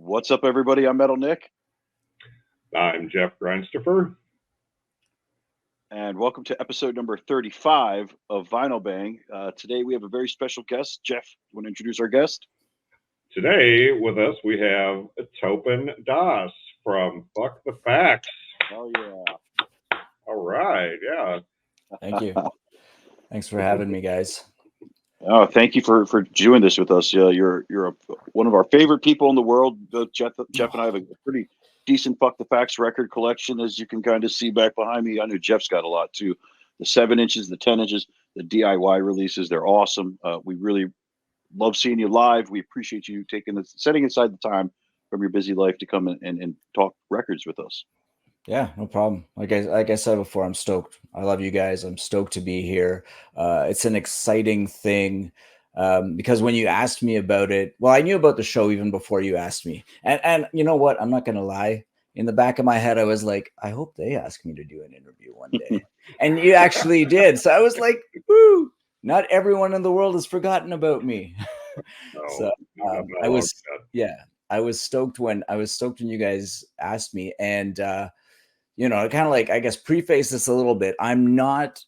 What's up, everybody? I'm Metal Nick, I'm Jeff Grindstoffer. and welcome to episode number 35 of Vinyl Bang. Today we have a very special guest. Jeff, you want to introduce our guest? Today with us we have Topon Das from Fuck the Facts. Oh, yeah. All right, yeah. Thank you. Thanks for having me, guys. Oh, thank you for doing this with us. One of our favorite people in the world. Jeff and I have a pretty decent Fuck the Facts record collection, as you can kind of see back behind me. I know Jeff's got a lot too. The 7 inches, the 10 inches, the DIY releases, they're awesome. We really love seeing you live. We appreciate you setting aside the time from your busy life to come and talk records with us. Yeah, no problem. Like I said before, I'm stoked. I love you guys. I'm stoked to be here. It's an exciting thing because when you asked me about it, well, I knew about the show even before you asked me. And you know what? I'm not going to lie. In the back of my head, I was like, I hope they ask me to do an interview one day. And you actually did. So I was like, woo, not everyone in the world has forgotten about me. So I was stoked when you guys asked me. And I kind of like, I guess, preface this a little bit. I'm not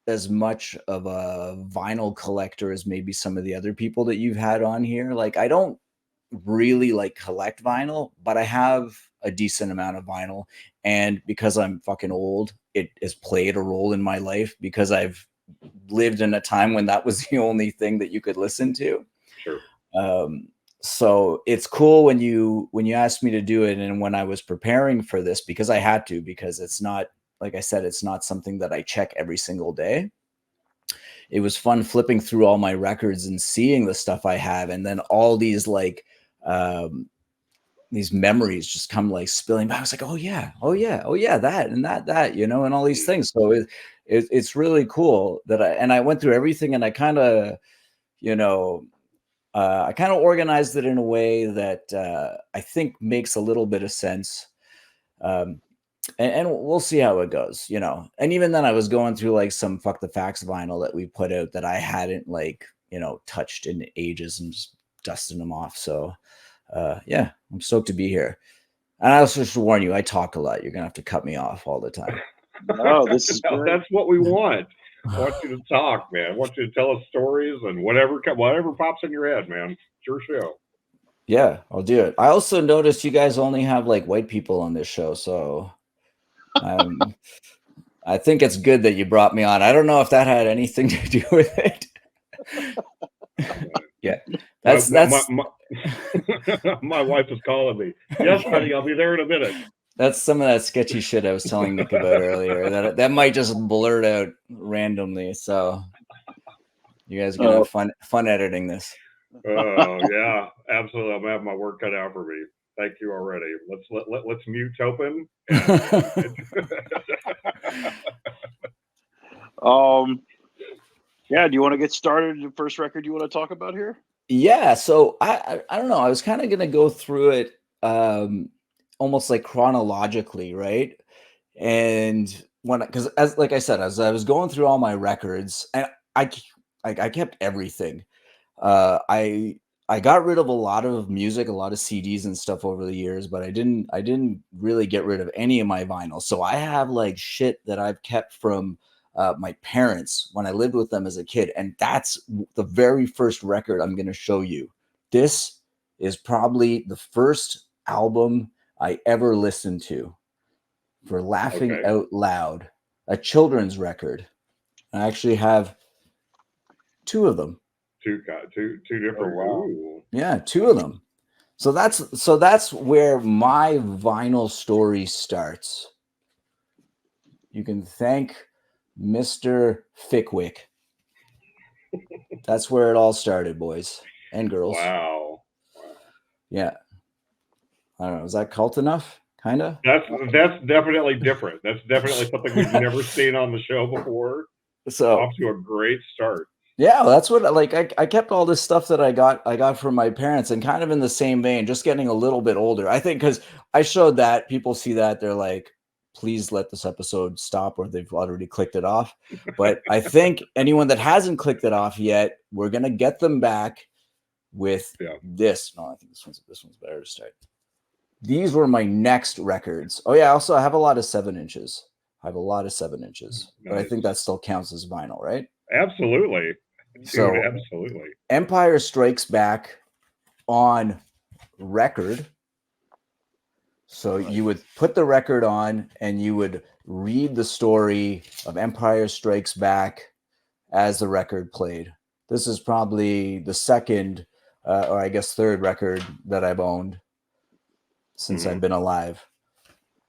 as much of a vinyl collector as maybe some of the other people that you've had on here. Like, I don't really like collect vinyl, but I have a decent amount of vinyl. And because I'm fucking old, it has played a role in my life because I've lived in a time when that was the only thing that you could listen to. Sure. So it's cool when you asked me to do it, and when I was preparing for this, because I had to, because it's not, like I said, it's not something that I check every single day. It was fun flipping through all my records and seeing the stuff I have, and then all these these memories just come like spilling back. I was like, oh yeah, that and that, and all these things. So it's really cool that I went through everything, and I kind of, I kind of organized it in a way that I think makes a little bit of sense. And we'll see how it goes, And even then I was going through like some Fuck the Facts vinyl that we put out that I hadn't touched in ages and just dusting them off. So yeah, I'm stoked to be here. And I also should warn you, I talk a lot. You're going to have to cut me off all the time. No, this is great. That's what we want. I want you to talk, man. I want you to tell us stories and whatever pops in your head, man. It's your show. Yeah, I'll do it. I also noticed you guys only have like white people on this show, so I think it's good that you brought me on. I don't know if that had anything to do with it. Yeah, that's my wife is calling me. Yes, honey, I'll be there in a minute. That's some of that sketchy shit I was telling Nick about earlier. That might just blurt out randomly. So you guys are gonna have fun editing this. Oh yeah, absolutely. I'm having my work cut out for me. Thank you already. Let's mute Topon. Yeah. Do you want to get started? The first record you want to talk about here? Yeah. So I don't know. I was kind of gonna go through it almost like chronologically, right? And because like I said, as I was going through all my records, and I kept everything. I got rid of a lot of music, a lot of CDs and stuff over the years, but I didn't really get rid of any of my vinyl. So I have like shit that I've kept from my parents when I lived with them as a kid. And that's the very first record I'm going to show you. This is probably the first album I ever listened to for laughing out loud, a children's record. I actually have 2 of them. Two different. Oh, wow. Yeah, 2 of them. So that's where my vinyl story starts. You can thank Mr. Fickwick. That's where it all started, boys and girls. Wow. Yeah. I don't know. Is that cult enough? Kind of. That's definitely different. That's definitely something we've never seen on the show before. So off to a great start. Yeah, that's what I kept all this stuff that I got from my parents, and kind of in the same vein, just getting a little bit older. I think because I showed that, people see that, they're like, please let this episode stop, or they've already clicked it off. But I think anyone that hasn't clicked it off yet, we're gonna get them back with this. No, I think this one's better to start. these were my next records. Oh yeah, also I have a lot of 7-inches. I have a lot of 7-inches, but I Nice. think that still counts as vinyl, right? Absolutely. Dude, So absolutely. Empire Strikes Back on record. So you would put the record on and you would read the story of Empire Strikes Back as the record played. This is probably the second, or I guess third record that I've owned since I've been alive.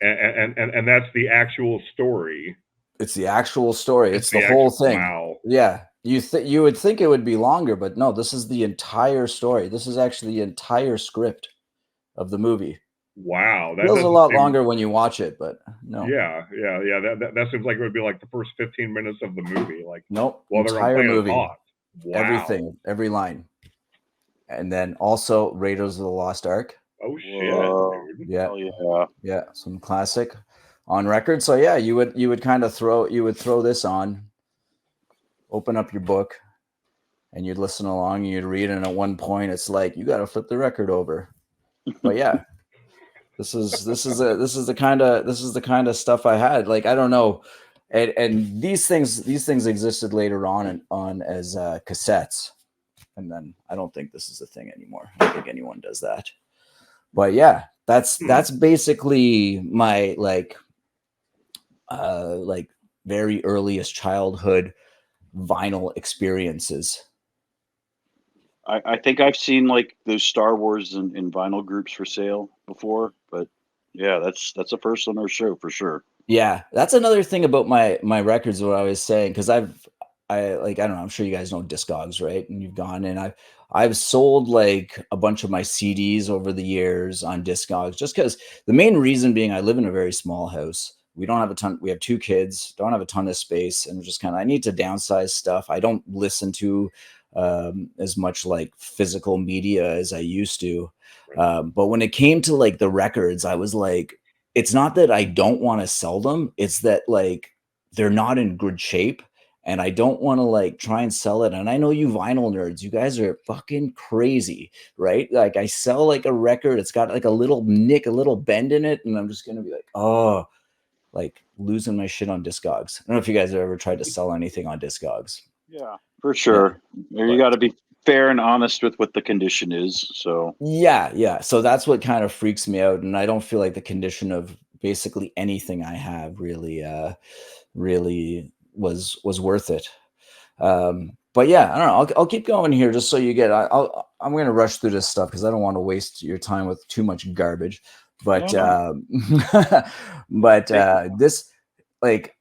And that's the actual story. It's the actual story. It's the whole thing. Wow. Yeah. You would think it would be longer, but no, this is the entire story. This is actually the entire script of the movie. Wow. That feels a lot longer when you watch it, but no. Yeah. That seems like it would be like the first 15 minutes of the movie. Like, nope. While Entire movie. Wow. Everything, every line. And then also Raiders of the Lost Ark. Oh shit, dude. Yeah. Yeah. Some classic on record. So yeah, you would kind of throw this on, open up your book, and you'd listen along and you'd read, and at one point it's like you got to flip the record over. But yeah, this is the kind of stuff I had. Like, I don't know, and these things existed later on as cassettes, and then I don't think this is a thing anymore. I don't think anyone does that. But yeah, that's basically my like very earliest childhood vinyl experiences. I think I've seen like those Star Wars in vinyl groups for sale before, but yeah, that's a first on our show for sure. Yeah, that's another thing about my records. What I was saying, because I don't know. I'm sure you guys know Discogs, right? And you've gone and I've sold like a bunch of my CDs over the years on Discogs, just because the main reason being I live in a very small house. We don't have a ton. We have 2 kids, don't have a ton of space, and just kind of I need to downsize stuff. I don't listen to as much like physical media as I used to. But when it came to like the records, I was like, it's not that I don't want to sell them. It's that like they're not in good shape. And I don't want to like try and sell it. And I know you vinyl nerds, you guys are fucking crazy, right? Like I sell like a record, it's got like a little nick, a little bend in it. And I'm just going to be like, oh, like losing my shit on Discogs. I don't know if you guys have ever tried to sell anything on Discogs. Yeah, for sure. Yeah, you got to be fair and honest with what the condition is. So yeah. So that's what kind of freaks me out. And I don't feel like the condition of basically anything I have really was worth it. But yeah, I don't know. I'll keep going here just so you get. I'm going to rush through this stuff because I don't want to waste your time with too much garbage. But this like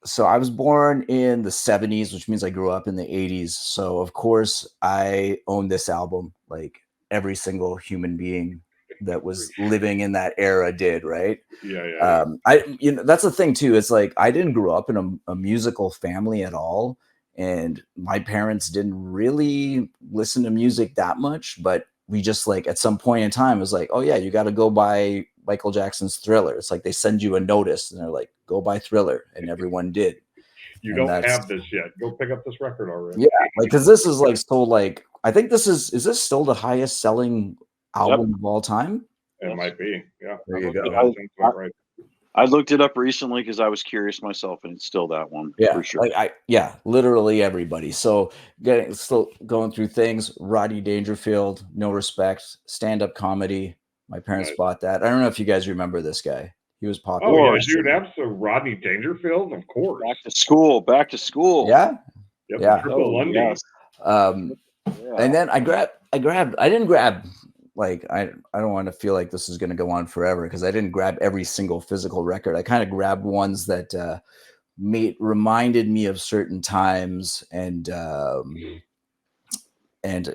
so I was born in the 70s, which means I grew up in the 80s. So of course I own this album, like every single human being that was living in that era did, right? Yeah. That's the thing too. It's like I didn't grow up in a musical family at all, and my parents didn't really listen to music that much. But we just like at some point in time, it was like, oh yeah, you got to go buy Michael Jackson's Thriller. It's like they send you a notice and they're like, go buy Thriller, and everyone did. You don't have this yet. Go pick up this record already. Yeah, like because this is like so like I think is this still the highest selling album of all time? It might be. Yeah. There you go. I looked it up recently because I was curious myself, and it's still that one. Yeah, for sure. Literally everybody. So still going through things. Rodney Dangerfield, No Respect, stand-up comedy. My parents bought that. I don't know if you guys remember this guy. He was popular. Oh yeah, dude, absolutely. Rodney Dangerfield, of course. Back to school. Yeah. Yep, yeah. Triple Lundy. Yes. And then I didn't grab like I don't want to feel like this is going to go on forever because I didn't grab every single physical record. I kind of grabbed ones that reminded me of certain times and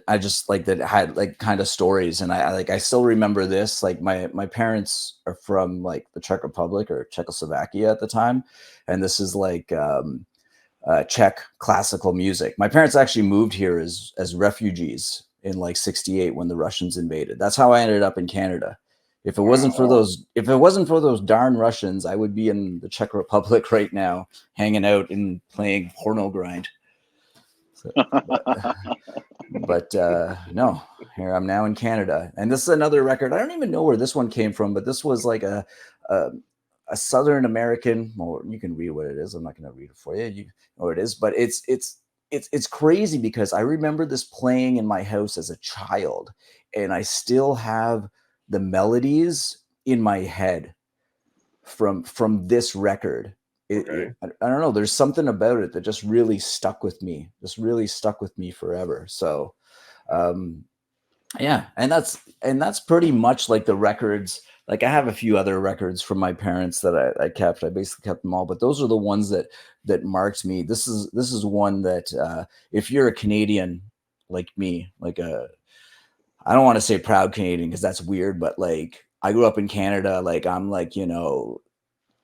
I just like that had like kind of stories. And I still remember this. Like my parents are from like the Czech Republic or Czechoslovakia at the time, and this is like Czech classical music. My parents actually moved here as refugees in like 68 when the Russians invaded. That's how I ended up in Canada. If it wasn't for those darn Russians, I would be in the Czech Republic right now, hanging out and playing porno grind. But no, here I'm now in Canada, and this is another record. I don't even know where this one came from, but this was like a, a Southern American. Well, you can read what it is. I'm not going to read it for you. You know what it is, but it's crazy because I remember this playing in my house as a child, and I still have the melodies in my head from this record. Okay. I don't know. There's something about it that just really stuck with me. Just really stuck with me forever. So, yeah, and that's pretty much like the records. Like I have a few other records from my parents that I kept. I basically kept them all, but those are the ones that marked me. This is one that if you're a Canadian like me, like I don't want to say proud Canadian because that's weird, but like I grew up in Canada. Like I'm like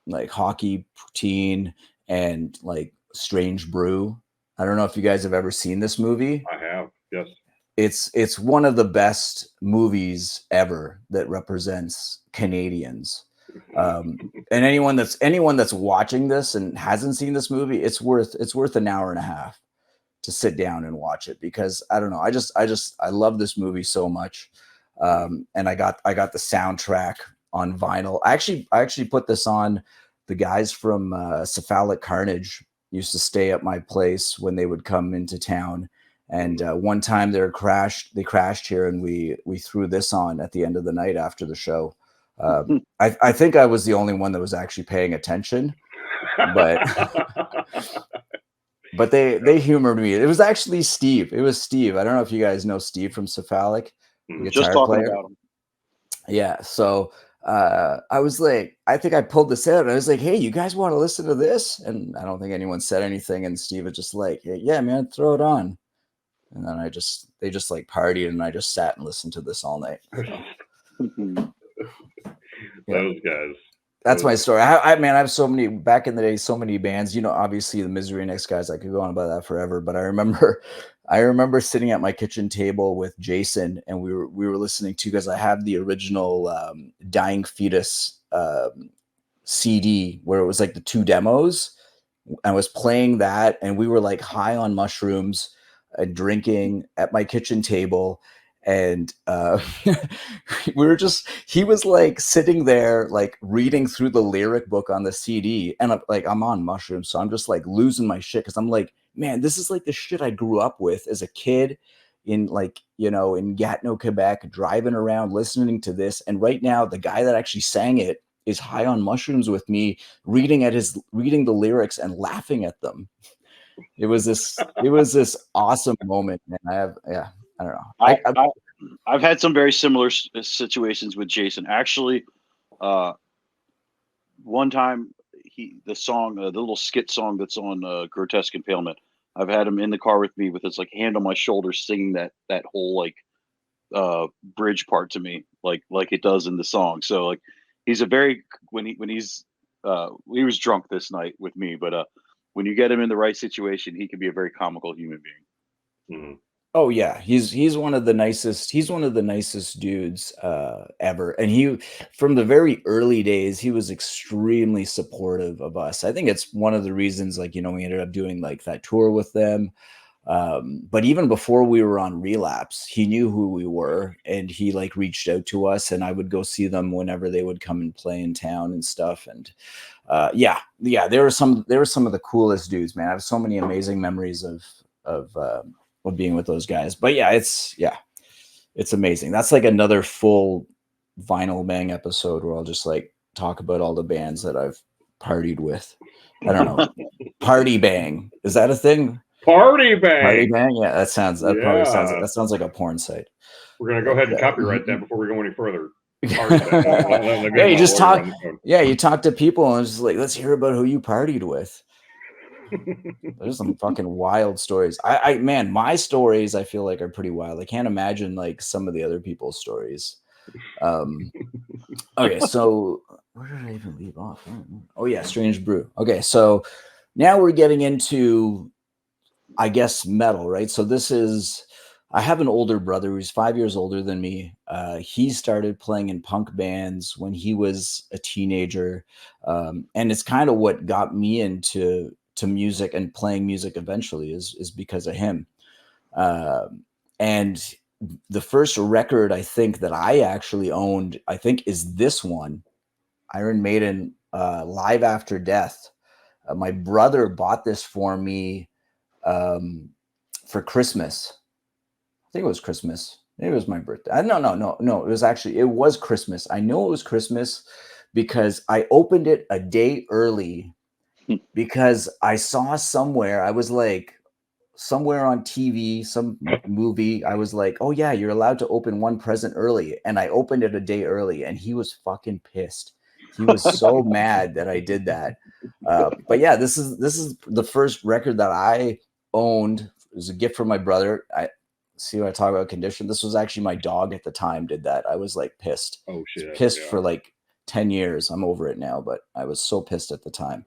like hockey poutine and like Strange Brew. I don't know if you guys have ever seen this movie. I have, yes. It's one of the best movies ever that represents Canadians. And anyone that's watching this and hasn't seen this movie, it's worth an hour and a half to sit down and watch it because I don't know. I love this movie so much. And I got the soundtrack on vinyl. I actually put this on. The guys from Cephalic Carnage used to stay at my place when they would come into town. And one time they crashed here, and we threw this on at the end of the night after the show. I think I was the only one that was actually paying attention, but but they humored me. It was actually Steve. It was Steve. I don't know if you guys know Steve from Cephalic, the Just guitar talking player. about him. Yeah. So I was like, I think I pulled this out. And I was like, hey, you guys want to listen to this? And I don't think anyone said anything. And Steve was just like, hey, yeah, man, throw it on. And then they just like partied, and I just sat and listened to this all night. So, Those guys. That's my story. I have so many back in the day, so many bands. Obviously the Misery Index guys. I could go on about that forever. But I remember sitting at my kitchen table with Jason, and we were listening to, because I have the original Dying Fetus CD where it was like the 2 demos. I was playing that, and we were like high on mushrooms and drinking at my kitchen table. And he was like sitting there, like reading through the lyric book on the CD. And I'm on mushrooms. So I'm just like losing my shit. Cause I'm like, man, this is like the shit I grew up with as a kid in in Gatineau, Quebec, driving around, listening to this. And right now, the guy that actually sang it is high on mushrooms with me, reading the lyrics and laughing at them. It was this awesome moment. And I don't know. I've had some very similar situations with Jason. Actually, one time the little skit song that's on Grotesque Impalement, I've had him in the car with me with his like hand on my shoulder singing that whole like bridge part to me, like it does in the song. So like he's a very he was drunk this night with me, but when you get him in the right situation, he can be a very comical human being. Mm-hmm. Oh yeah, he's one of the nicest. He's one of the nicest dudes ever. And he, from the very early days, he was extremely supportive of us. I think it's one of the reasons, like, we ended up doing like that tour with them. But even before we were on Relapse, he knew who we were, and he like reached out to us, and I would go see them whenever they would come and play in town and stuff. And yeah, they were some of the coolest dudes, man. I have so many amazing memories of being with those guys. But yeah, it's amazing. That's like another full Vinyl Bang episode where I'll just like talk about all the bands that I've partied with. I don't know. Party Bang, is that a thing? Party Bang. Party Bang. Yeah, that sounds like a porn site. We're gonna go ahead and copyright that before we go any further. Yeah, you just talk. Yeah, you talk to people and it's just like, let's hear about who you partied with. There's some fucking wild stories. Man, my stories I feel like are pretty wild. I can't imagine like some of the other people's stories. Okay, so where did I even leave off? Oh yeah, Strange Brew. Okay, so now we're getting into, I guess, metal, right? So I have an older brother who's 5 years older than me. He started playing in punk bands when he was a teenager. And it's kind of what got me into to music and playing music eventually is because of him. And the first record I think that I actually owned, I think, is this one, Iron Maiden, Live After Death. My brother bought this for me for Christmas. I think it was Christmas. Maybe it was my birthday. No. It was Christmas. I know it was Christmas because I opened it a day early because I saw somewhere, I was like, somewhere on TV, some movie, I was like, oh yeah, you're allowed to open one present early. And I opened it a day early and he was fucking pissed. He was so mad that I did that. But yeah, this is the first record that I owned. It was a gift from my brother. I see when I talk about condition. This was actually my dog at the time did that. I was like pissed. Oh shit. Pissed for like 10 years. I'm over it now, but I was so pissed at the time.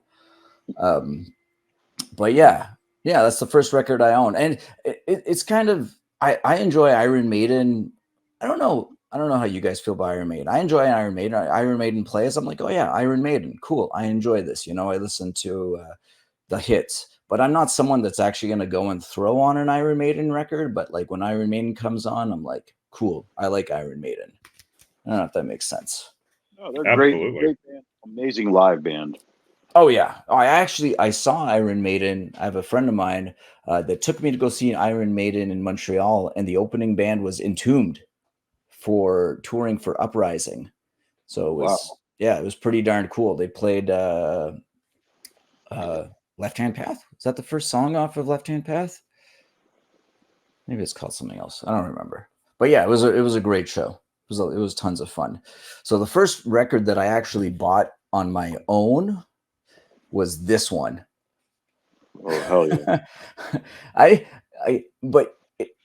But yeah, that's the first record I own. And it's kind of, I enjoy Iron Maiden. I don't know how you guys feel about Iron Maiden. I enjoy Iron Maiden. Iron Maiden plays. I'm like, oh yeah, Iron Maiden. Cool. I enjoy this. You know, I listen to the hits, but I'm not someone that's actually going to go and throw on an Iron Maiden record. But like when Iron Maiden comes on, I'm like, cool. I like Iron Maiden. I don't know if that makes sense. No, they're great band. Amazing live band. Oh yeah, I saw Iron Maiden. I have a friend of mine that took me to go see Iron Maiden in Montreal, and the opening band was Entombed for touring for Uprising. So it was it was pretty darn cool. They played Left Hand Path. Is that the first song off of Left Hand Path? Maybe it's called something else. I don't remember. But yeah, it was a great show. It was tons of fun. So the first record that I actually bought on my own was this one. Oh hell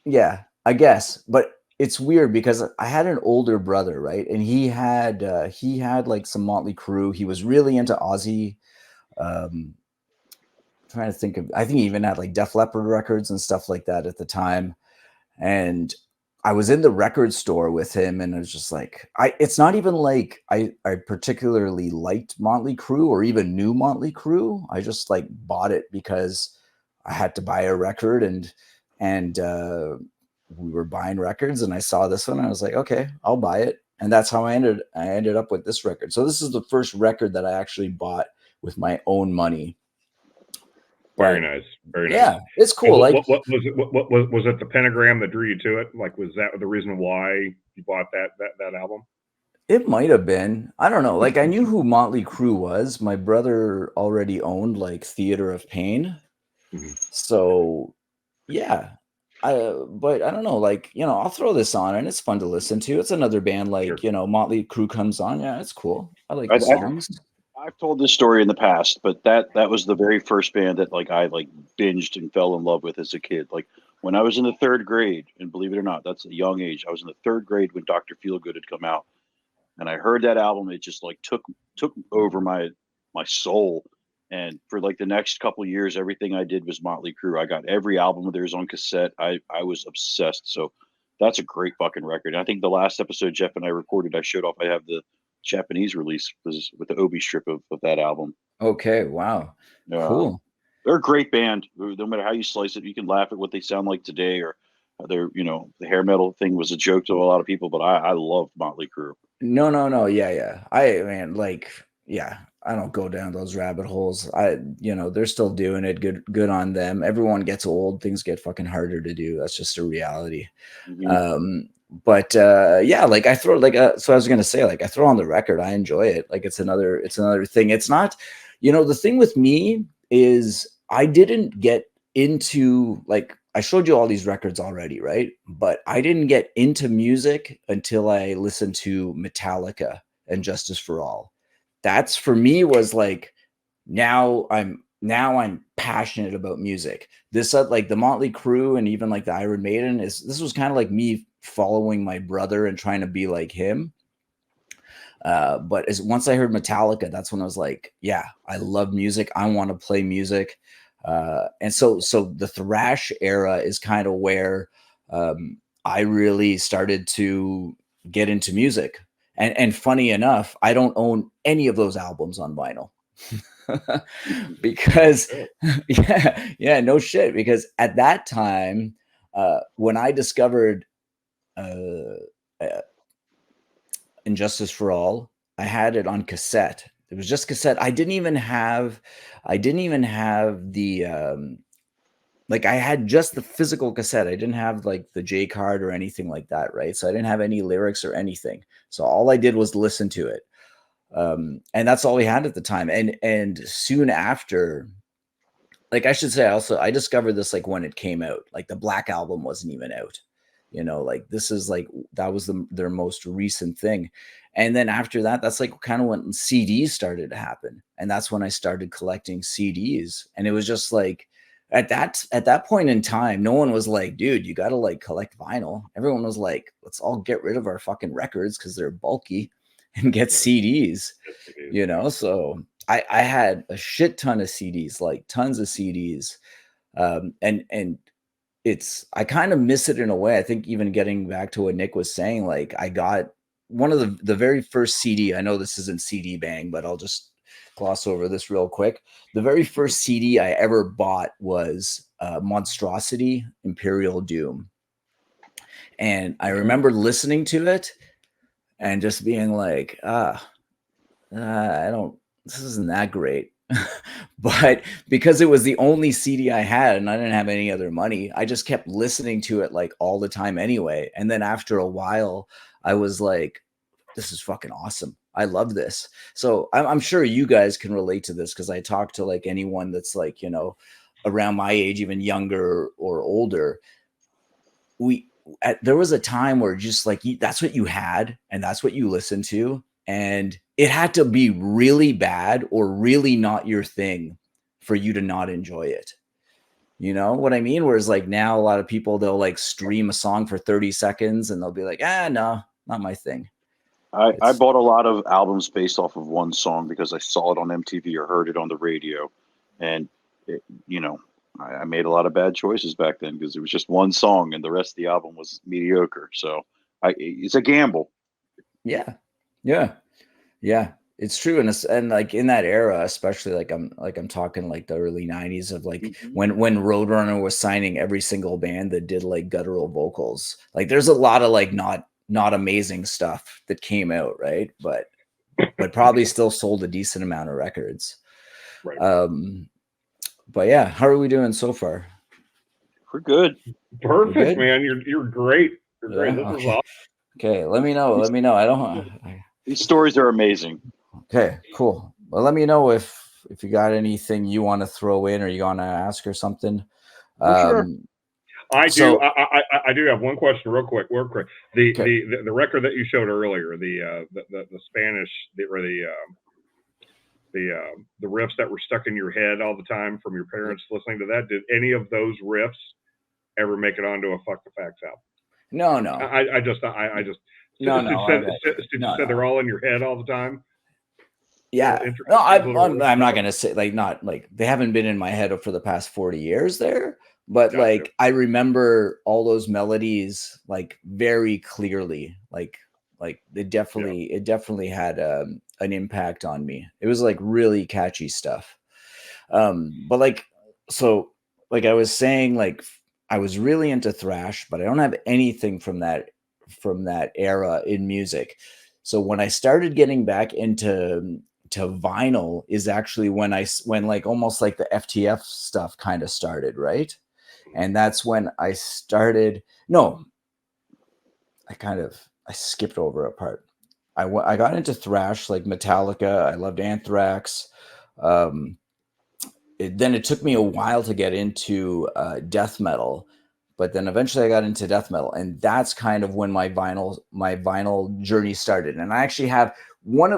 yeah! I guess, but it's weird because I had an older brother, right, and he had like some Motley Crue. He was really into Ozzy. Trying to think of, I think he even had like Def Leppard records and stuff like that at the time, and I was in the record store with him, and it was just like, it's not even like I particularly liked Motley Crue or even knew Motley Crue. I just like bought it because I had to buy a record, and we were buying records, and I saw this one, and I was like, okay, I'll buy it, and that's how I ended up with this record. So this is the first record that I actually bought with my own money. Very nice. Very nice. Yeah, it's cool. What was it? What was it? The pentagram that drew you to it? Like, was that the reason why you bought that album? It might have been. I don't know. Like, I knew who Motley Crue was. My brother already owned like Theater of Pain, so yeah. But I don't know. Like, you know, I'll throw this on, and it's fun to listen to. It's another band like you know, Motley Crue comes on. Yeah, it's cool. I like the songs. I've told this story in the past, but that was the very first band that like I like binged and fell in love with as a kid. Like when I was in the third grade, and believe it or not, that's a young age. I was in the third grade when Dr. Feelgood had come out, and I heard that album. It just like took over my soul. And for like the next couple of years, everything I did was Motley Crue. I got every album of theirs on cassette. I was obsessed. So that's a great fucking record. And I think the last episode Jeff and I recorded, I showed off. I have the Japanese release with the Obi strip of that album. Okay, wow, cool. They're a great band. No matter how you slice it, you can laugh at what they sound like today, or they're, you know, the hair metal thing was a joke to a lot of people, but I love Motley Crue. No, yeah. I don't go down those rabbit holes. They're still doing it. Good on them. Everyone gets old. Things get fucking harder to do. That's just a reality. But like I throw so I was gonna say, like, I throw on the record. I enjoy it. Like it's another thing. It's not, the thing with me is I didn't get into, like, I showed you all these records already, right? But I didn't get into music until I listened to Metallica and Justice for All. That's for me was like, now I'm passionate about music. This like the Motley Crue and even like the Iron Maiden this was kind of like me following my brother and trying to be like him. But once I heard Metallica, that's when I was like, yeah, I love music. I want to play music. And so the thrash era is kind of where I really started to get into music. And funny enough, I don't own any of those albums on vinyl. because no shit. Because at that time, when I discovered uh, uh, Injustice for All, I had it on cassette. It was just cassette. I didn't even have the like, I had just the physical cassette. I didn't have like the J card or anything like that, right? So I didn't have any lyrics or anything. So all I did was listen to it. And that's all we had at the time. And soon after, like, I should say, also, I discovered this like when it came out. Like, the Black Album wasn't even out. Like, this is like, that was their most recent thing. And then after that, that's like kind of when CDs started to happen. And that's when I started collecting CDs. And it was just like, at that point in time, no one was like, dude, you got to like collect vinyl. Everyone was like, let's all get rid of our fucking records because they're bulky and get CDs, So I had a shit ton of CDs, like tons of CDs. And I kind of miss it in a way. I think even getting back to what Nick was saying, like, I got one of the very first CD. I know this isn't CD Bang, but I'll just gloss over this real quick. The very first CD I ever bought was Monstrosity Imperial Doom. And I remember listening to it and just being like, this isn't that great. But because it was the only CD I had and I didn't have any other money, I just kept listening to it like all the time anyway. And then after a while, I was like, this is fucking awesome. I love this. So I'm sure you guys can relate to this, because I talk to like anyone that's like, around my age, even younger or older. There was a time where just like, that's what you had and that's what you listened to. And it had to be really bad or really not your thing for you to not enjoy it. You know what I mean? Whereas like now, a lot of people, they'll like stream a song for 30 seconds and they'll be like, no, not my thing. I bought a lot of albums based off of one song because I saw it on MTV or heard it on the radio. And, I made a lot of bad choices back then because it was just one song and the rest of the album was mediocre. So it's a gamble. Yeah. It's true. And like in that era, especially like I'm talking like the early 90s of like when Roadrunner was signing every single band that did like guttural vocals. Like there's a lot of like not amazing stuff that came out, right? But probably still sold a decent amount of records. Right. But yeah, how are we doing so far? We're good. Perfect, We're good? Man. You're great. You're great. This is awesome. Okay, let me know. I don't. These stories are amazing. Okay, cool. Well, let me know if you got anything you want to throw in or you want to ask or something. Sure. I do. I do have one question, real quick. The record that you showed earlier, the Spanish, the riffs that were stuck in your head all the time from your parents listening to that. Did any of those riffs ever make it onto a Fuck the Facts album? No. I just. You said they're all in your head all the time. Yeah. No, I'm not gonna say like not like they haven't been in my head for the past 40 years there. But gotcha. Like I remember all those melodies like very clearly, like it definitely had an impact on me. It was like really catchy stuff. But like so like I was saying, like I was really into thrash, but I don't have anything from that era in music. So when I started getting back into vinyl is actually when like almost like the FTF stuff kind of started, right? And that's when I started. No, I skipped over a part. I got into thrash, like Metallica. I loved Anthrax. Then it took me a while to get into death metal, but then eventually I got into death metal, and that's kind of when my vinyl journey started. And I actually have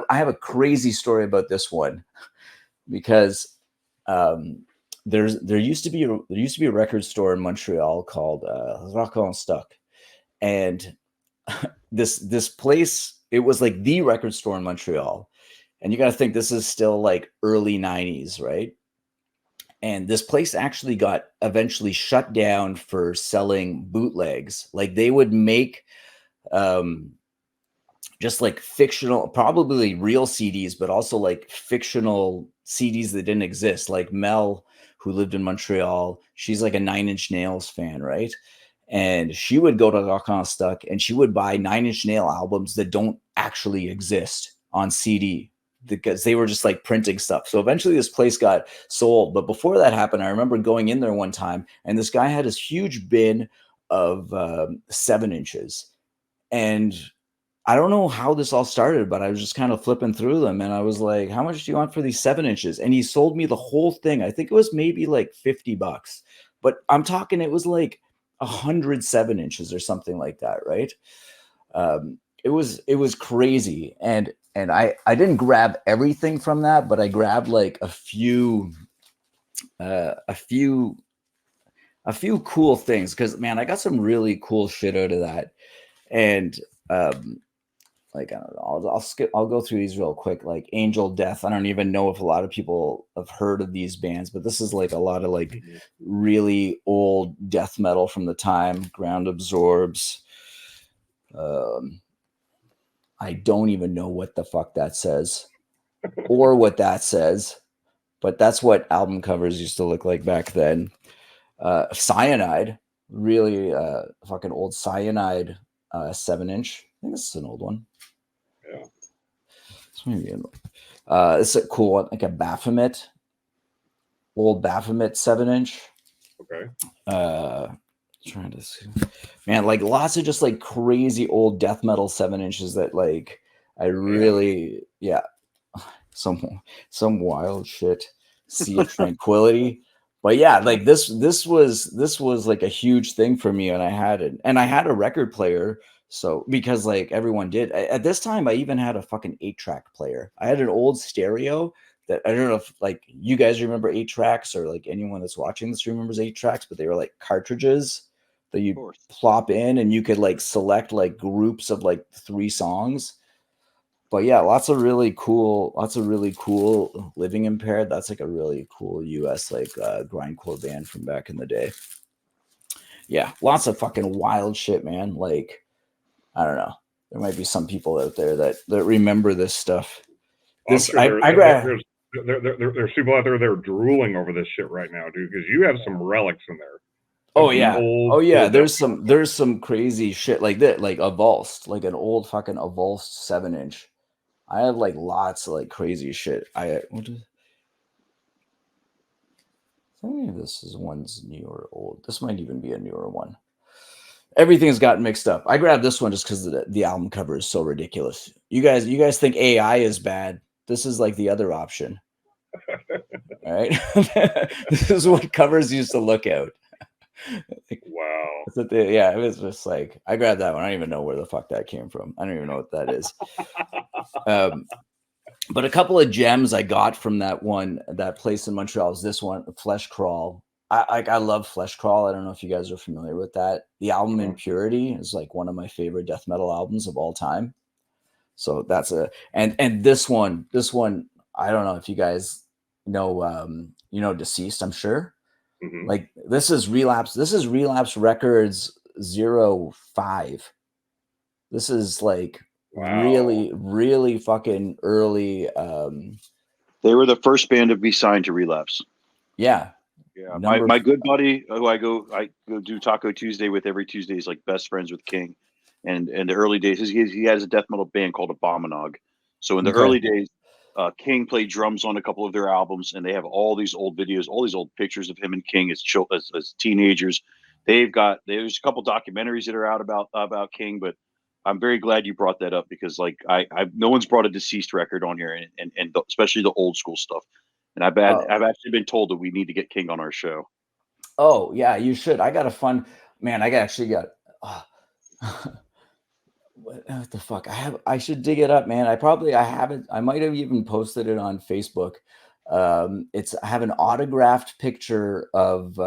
I have a crazy story about this one because there used to be a record store in Montreal called Rock on Stock, and this place, it was like the record store in Montreal, and you got to think this is still like early 90s, right? And this place actually got eventually shut down for selling bootlegs. Like they would make just like fictional, probably real CDs, but also like fictional CDs that didn't exist. Like Mel, who lived in Montreal, she's like a Nine Inch Nails fan, right? And she would go to Rock on Stuck and she would buy Nine Inch Nail albums that don't actually exist on CD because they were just like printing stuff. So eventually this place got sold. But before that happened, I remember going in there one time and this guy had this huge bin of 7-inches. And I don't know how this all started, but I was just kind of flipping through them and I was like, how much do you want for these 7-inches? And he sold me the whole thing. I think it was maybe like $50, but I'm talking, it was like 100 7-inches or something like that. Right. It was crazy. And I didn't grab everything from that, but I grabbed like a few cool things. Cause man, I got some really cool shit out of that. And, like, I don't know, I'll go through these real quick. Like Angel Death. I don't even know if a lot of people have heard of these bands, but this is like a lot of like really old death metal from the time. Ground Absorbs. I don't even know what the fuck that says or what that says, but that's what album covers used to look like back then. Cyanide, really fucking old Cyanide 7-inch. I think this is an old one. Yeah. It's a cool one, like a Baphomet, old Baphomet 7-inch. Okay. Trying to see, man, like lots of just like crazy old death metal 7-inches that like I really, some wild shit. Sea of Tranquility. But yeah, like this was like a huge thing for me, and I had it, and I had a record player. So because like everyone did at this time, I even had a fucking 8-track player. I had an old stereo that I don't know if like you guys remember 8-tracks or like anyone that's watching this remembers 8-tracks, but they were like cartridges that you plop in and you could like select like groups of like 3 songs. But yeah, lots of really cool Living Impaired. That's like a really cool US like grindcore band from back in the day. Yeah, lots of fucking wild shit, man. Like, I don't know. There might be some people out there that remember this stuff. There's people out there that are drooling over this shit right now, dude, because you have some relics in there. Oh yeah. There's some crazy shit like that, like a Avulsed, like an old fucking Avulsed 7-inch. I have like lots of like crazy shit. This is one's new or old. This might even be a newer one. Everything's gotten mixed up. I grabbed this one just because the album cover is so ridiculous. You guys think AI is bad? This is like the other option. All right. This is what covers used to look out. Like, wow. It was just like I grabbed that one. I don't even know where the fuck that came from. I don't even know what that is. But a couple of gems I got from that place in Montreal is this one, Flesh Crawl. I love Flesh Crawl. I don't know if you guys are familiar with that. The album Impurity is like one of my favorite death metal albums of all time. So that's and this one, I don't know if you guys know, Deceased, I'm sure. Mm-hmm. Like this is Relapse Records 05. This is like really, really fucking early. They were the first band to be signed to Relapse. Yeah. Yeah. My good buddy who I go do Taco Tuesday with every Tuesday. He's like best friends with King. And in the early days, he has a death metal band called Abominog. So in the early days, King played drums on a couple of their albums, and they have all these old videos, all these old pictures of him and King as teenagers. There's a couple documentaries that are out about King, but I'm very glad you brought that up because like no one's brought a Deceased record on here, and especially the old school stuff. And I've actually been told that we need to get King on our show. Oh yeah, you should. I got a fun man. I got. What the fuck? I should dig it up, man. I haven't. I might have even posted it on Facebook. I have an autographed picture of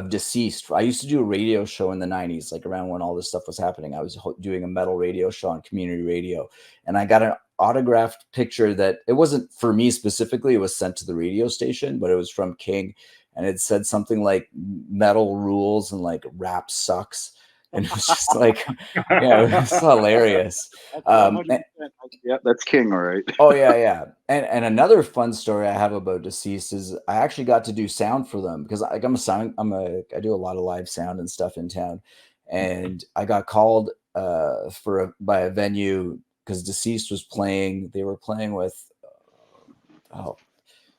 Deceased. I used to do a radio show in the 90s, like around when all this stuff was happening. I was doing a metal radio show on community radio, and I got an autographed picture that it wasn't for me specifically. It was sent to the radio station, but it was from King, and it said something like "metal rules" and like "rap sucks." And it was just like, yeah, it was hilarious. Yeah, that's King, all right. Oh yeah. And another fun story I have about Deceased is I actually got to do sound for them because I do a lot of live sound and stuff in town, and I got called by a venue because Deceased was playing. They were playing with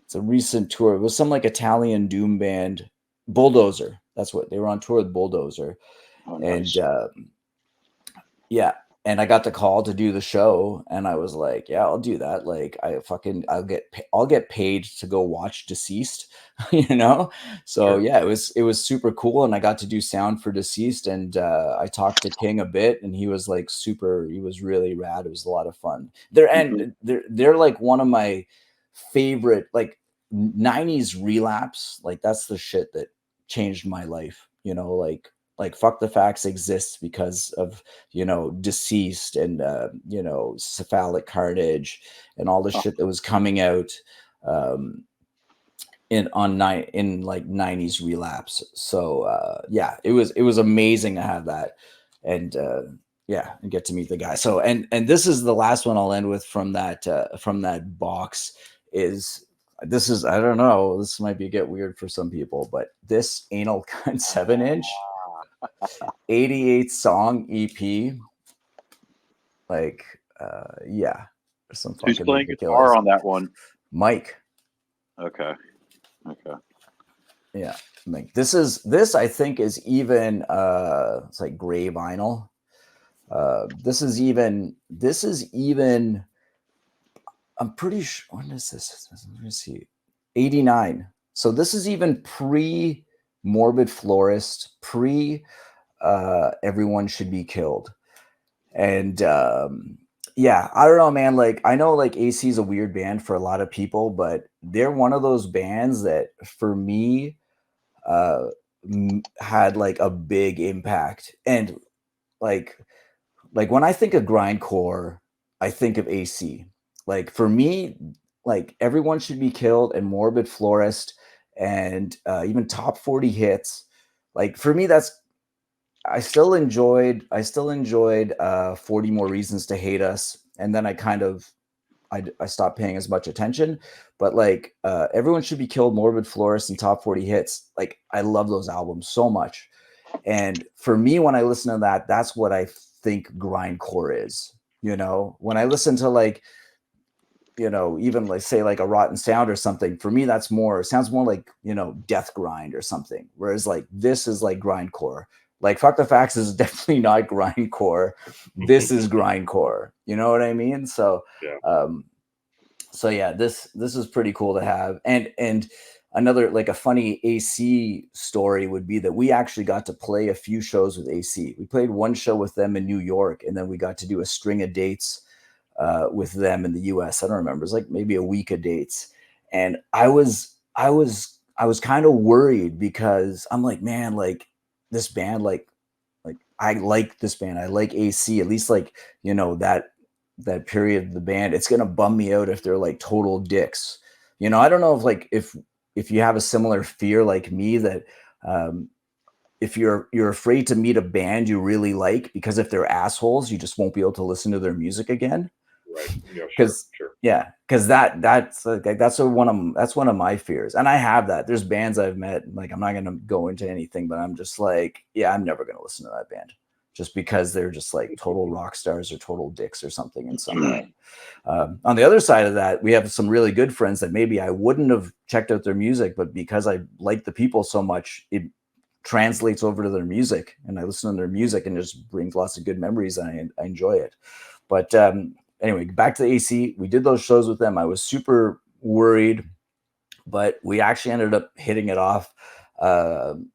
it's a recent tour. It was some like Italian doom band, Bulldozer. That's what they were on tour with Bulldozer. Oh, nice. And yeah, and I got the call to do the show, and I was like, yeah, I'll do that. Like I'll get paid to go watch Deceased, you know? So Sure. yeah, it was super cool, and I got to do sound for Deceased, and I talked to King a bit, and he was really rad. It was a lot of fun. They're like one of my favorite, like 90s relapse. Like that's the shit that changed my life, you know, like Fuck the Facts exists because of, you know, Deceased and you know, Cephalic Carnage and all the shit that was coming out in like 90s relapse. So yeah, it was amazing to have that, and yeah, and get to meet the guy. So and this is the last one I'll end with from that box. This is, I don't know, this might get weird for some people, but this Anal Cunt 7-inch 88 song EP, like yeah, there's some Who's fucking playing ridiculous. guitar on that one? Mike. Okay. Yeah, like this I think is even it's like gray vinyl. This is even I'm pretty sure, when is this? Let me see. 89. So this is even pre Morbid Florist, pre Everyone Should Be Killed. And yeah, I don't know, man. Like, I know like AC is a weird band for a lot of people, but they're one of those bands that for me had like a big impact. And like when I think of grindcore, I think of AC. Like for me, like Everyone Should Be Killed and Morbid Florist and even Top 40 Hits. Like for me, I still enjoyed 40 More Reasons to Hate Us. And then I stopped paying as much attention, but like Everyone Should Be Killed, Morbid Florist, and Top 40 Hits. Like I love those albums so much. And for me, when I listen to that, that's what I think grindcore is. You know, when I listen to like, you know, even like say like a Rotten Sound or something, for me, sounds more like, you know, death grind or something. Whereas like this is like grindcore. Like Fuck the Facts is definitely not grindcore. This is grindcore. You know what I mean? So, yeah. So yeah, this is pretty cool to have. And another like a funny AC story would be that we actually got to play a few shows with AC. We played one show with them in New York, and then we got to do a string of dates with them in the US. I don't remember. It was like maybe a week of dates. And I was kind of worried because I'm like, man, like this band, like I like this band. I like AC, at least like, you know, that period of the band. It's gonna bum me out if they're like total dicks. You know, I don't know if you have a similar fear like me that if you're afraid to meet a band you really like because if they're assholes, you just won't be able to listen to their music again. Right. Yeah. Sure. Yeah, because that's one of my fears, and I have that. There's bands I've met, like I'm not gonna go into anything, but I'm just like, yeah, I'm never gonna listen to that band just because they're just like total rock stars or total dicks or something in some way. On the other side of that, we have some really good friends that maybe I wouldn't have checked out their music, but because I like the people so much, it translates over to their music, and I listen to their music and it just brings lots of good memories, and I enjoy it. But anyway, back to the AC. We did those shows with them. I was super worried, but we actually ended up hitting it off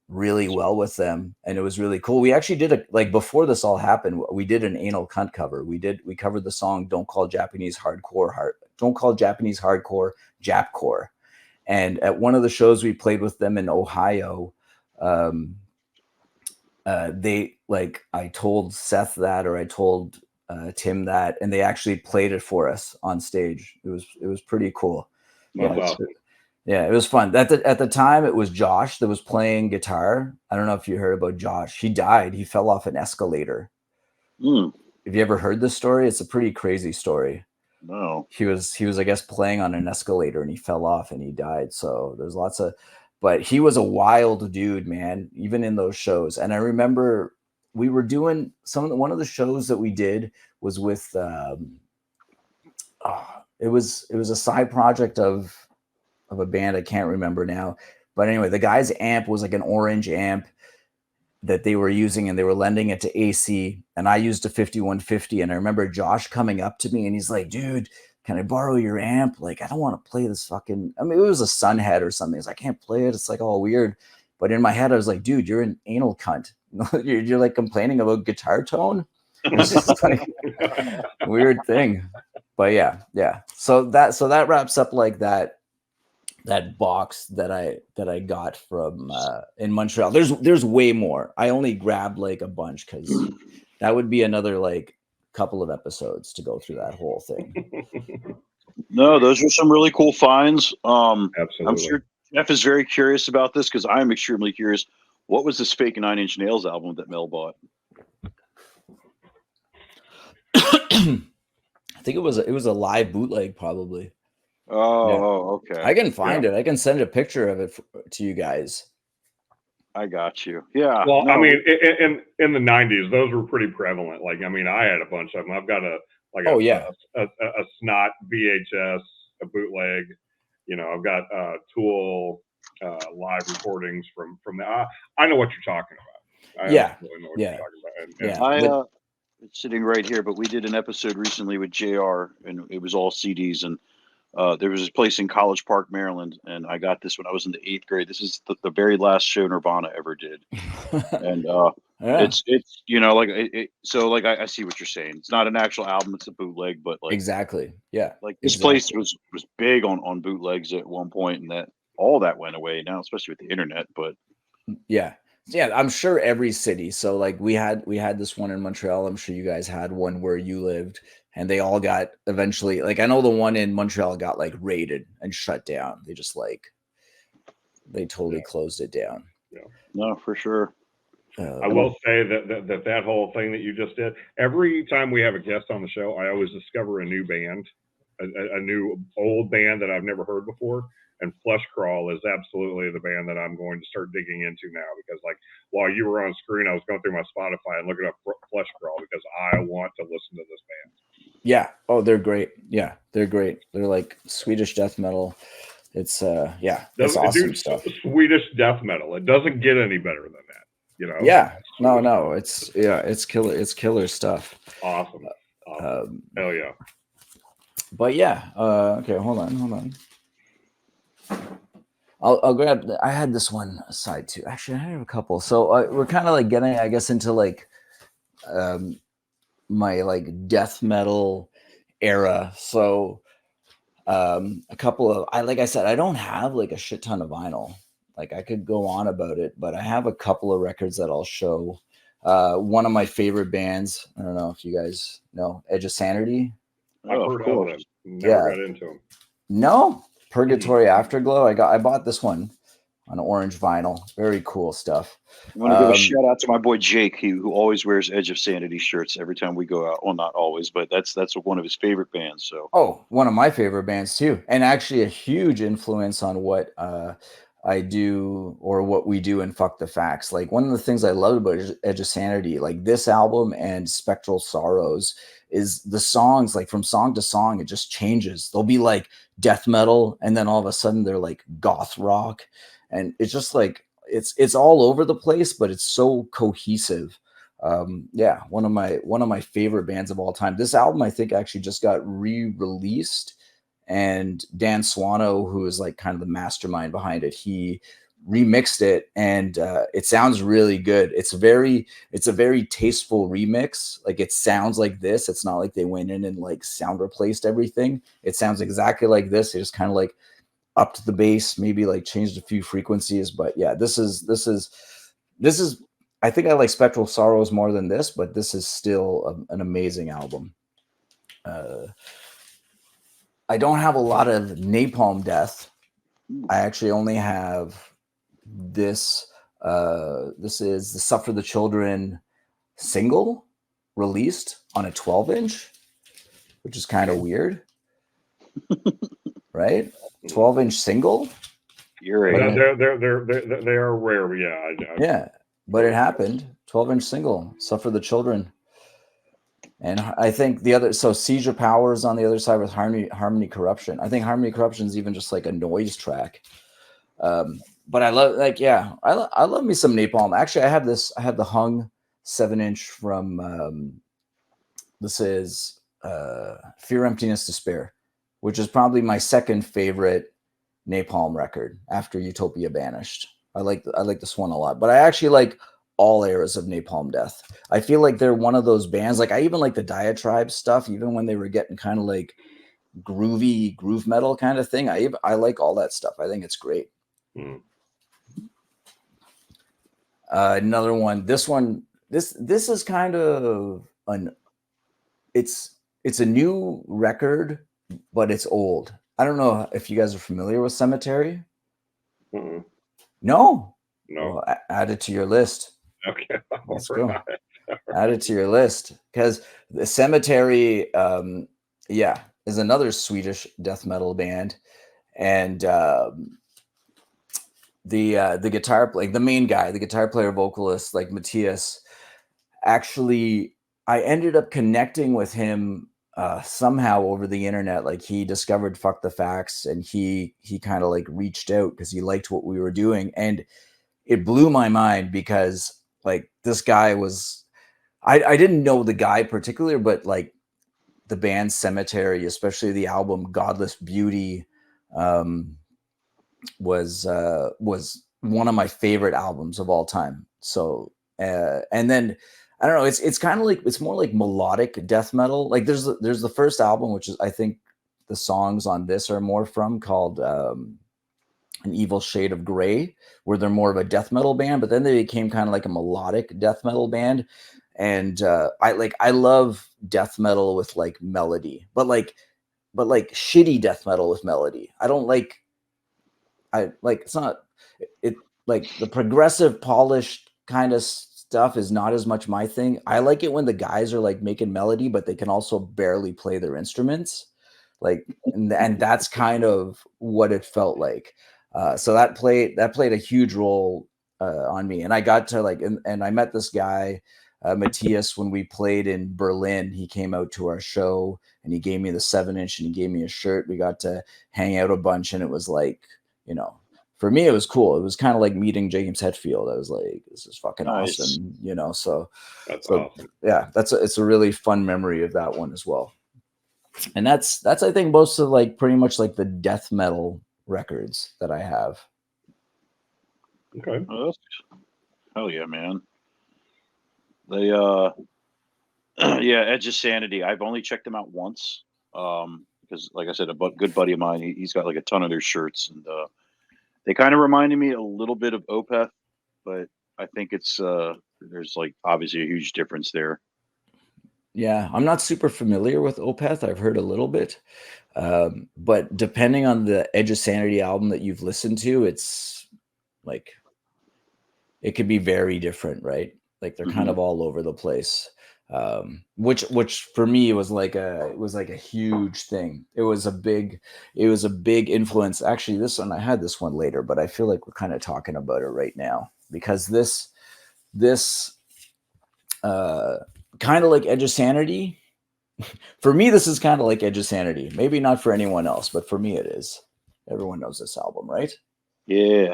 really well with them, and it was really cool. We actually did before this all happened, we did an Anal Cunt cover. We covered the song "Don't Call Japanese Hardcore Japcore," and at one of the shows we played with them in Ohio, I told Seth that, or I told Tim that, and they actually played it for us on stage. It was pretty cool. Yeah, wow. Yeah, it was fun. At the time, it was Josh that was playing guitar. I don't know if you heard about Josh. He died. He fell off an escalator. Mm. Have you ever heard this story? It's a pretty crazy story. No. He was, I guess, playing on an escalator and he fell off and he died. So there's lots of, but he was a wild dude, man, even in those shows. And I remember we were doing one of the shows that we did was with, it was a side project of a band. I can't remember now, but anyway, the guy's amp was like an orange amp that they were using and they were lending it to AC, and I used a 5150. And I remember Josh coming up to me and he's like, dude, can I borrow your amp? Like, I don't want to play this fucking, I mean, it was a Sunhead or something. He's like, I can't play it. It's like all weird. But in my head, I was like, dude, you're an anal cunt. you're like complaining about guitar tone. It's just like weird thing. But yeah. So that wraps up like that box that I got from in Montreal. There's way more. I only grabbed like a bunch because that would be another like couple of episodes to go through that whole thing. No, those are some really cool finds. Absolutely. I'm sure Jeff is very curious about this because I'm extremely curious. What was this fake 9 Inch Nails album that Mel bought? I think it was a live bootleg, probably. Oh, okay. I can find it. I can send a picture of it to you guys. I got you. Yeah. Well, no. I mean, in the 90s, those were pretty prevalent. Like, I mean, I had a bunch of them. I've got a Snot VHS, a bootleg. You know, I've got Tool live recordings from the. I know what you're talking about. I absolutely know what you're talking about. It's sitting right here, but we did an episode recently with JR, and it was all CDs. And there was this place in College Park, Maryland, and I got this when I was in the 8th grade. This is the very last show Nirvana ever did, and it's you know like so like I see what you're saying. It's not an actual album; it's a bootleg, but like exactly, yeah. Like this place was big on bootlegs at one point, and that all that went away now, especially with the internet. But yeah, I'm sure every city. So like we had this one in Montreal. I'm sure you guys had one where you lived. And they all got eventually, like, I know the one in Montreal got like raided and shut down. They just they totally closed it down. Yeah. No, for sure. I will say that whole thing that you just did, every time we have a guest on the show, I always discover a new band, a new old band that I've never heard before. And Flesh Crawl is absolutely the band that I'm going to start digging into now, because like while you were on screen, I was going through my Spotify and looking up Flesh Crawl because I want to listen to this band. Yeah. Oh, they're great. Yeah, they're great. They're like Swedish death metal. It's it's awesome stuff. Swedish death metal. It doesn't get any better than that, you know? Yeah. No. It's killer. It's killer stuff. Awesome. Hell yeah. But yeah. Okay. Hold on. I'll grab. I had this one aside too. Actually, I have a couple. So we're kind of like getting, I guess, into like my like death metal era. So a couple of like I said, I don't have like a shit ton of vinyl. Like I could go on about it, but I have a couple of records that I'll show. One of my favorite bands, I don't know if you guys know, Edge of Sanity. I've heard of them. Never got into them. No, Purgatory Afterglow. I bought this one on orange vinyl. Very cool stuff. I want to give a shout out to my boy Jake, who always wears Edge of Sanity shirts every time we go out. Well, not always, but that's one of his favorite bands. So one of my favorite bands too, and actually a huge influence on what I do or what we do in Fuck the Facts. Like one of the things I love about Edge of Sanity, like this album and Spectral Sorrows, is the songs, like from song to song, it just changes. They'll be like death metal, and then all of a sudden they're like goth rock. And it's just like it's all over the place, but it's so cohesive. One of my favorite bands of all time. This album I think actually just got re-released, and Dan Swano, who is like kind of the mastermind behind it, he remixed it, and it sounds really good. It's a very tasteful remix. Like it sounds like this. It's not like they went in and like sound replaced everything. It sounds exactly like this. They just kind of like up to the bass, maybe like changed a few frequencies. But yeah, this is I think I like Spectral Sorrows more than this, but this is still an amazing album. I don't have a lot of Napalm Death. I actually only have this. This is the Suffer the Children single released on a 12-inch, which is kind of weird, right? 12-inch single. You're Yeah, a they are rare. But yeah, but it happened. 12-inch single, Suffer the Children. And I think the other, so Seizure Powers on the other side with Harmony Corruption. I think Harmony Corruption is even just like a noise track. But I love, like, yeah, I love me some Napalm. Actually, I have the Hung 7-inch from, this is Fear, Emptiness, Despair, which is probably my second favorite Napalm record after Utopia Banished. I like this one a lot, but I actually like all eras of Napalm Death. I feel like they're one of those bands. Like I even like the Diatribe stuff, even when they were getting kind of like groovy groove metal kind of thing. I like all that stuff. I think it's great. Another one. This is kind of it's a new record, but it's old. I don't know if you guys are familiar with Cemetery. No. Well, add it to your list. Okay. Let's go. Add it to your list, because the Cemetery, is another Swedish death metal band, and the guitar player, the main guy, the guitar player vocalist, like Matthias, actually, I ended up connecting with him somehow over the internet. Like he discovered Fuck the Facts, and he kind of like reached out because he liked what we were doing, and it blew my mind because like this guy was, I didn't know the guy particularly, but like the band Cemetery, especially the album Godless Beauty, was one of my favorite albums of all time. So and then I don't know, it's kind of like, it's more like melodic death metal. Like there's the first album, which is, I think the songs on this are more from, called An Evil Shade of Gray, where they're more of a death metal band, but then they became kind of like a melodic death metal band. And I love death metal with like melody, but like shitty death metal with melody. It's not it like the progressive polished kind of stuff is not as much my thing. I like it when the guys are like making melody, but they can also barely play their instruments. Like, and that's kind of what it felt like. So that played a huge role on me. And I got to like, and I met this guy, Matthias, when we played in Berlin. He came out to our show and he gave me the 7-inch and he gave me a shirt. We got to hang out a bunch, and it was like, for me, it was cool. It was kind of like meeting James Hetfield. I was like, this is fucking awesome, so that's awesome. Yeah, it's a really fun memory of that one as well. And that's I think most of like pretty much like the death metal records that I have. Okay. Hell yeah, man. They Edge of Sanity. I've only checked them out once. Because like I said, a good buddy of mine, he's got like a ton of their shirts, and they kind of reminded me a little bit of Opeth, but I think it's there's like obviously a huge difference there. Yeah, I'm not super familiar with Opeth. I've heard a little bit, but depending on the Edge of Sanity album that you've listened to, it's like it could be very different, right? Like they're kind of all over the place. Which for me was like a huge thing. It was a big influence. Actually, this one, I had this one later, but I feel like we're kind of talking about it right now, because this kind of like Edge of Sanity. For me, this is kind of like Edge of Sanity. Maybe not for anyone else, but for me it is. Everyone knows this album, right? Yeah.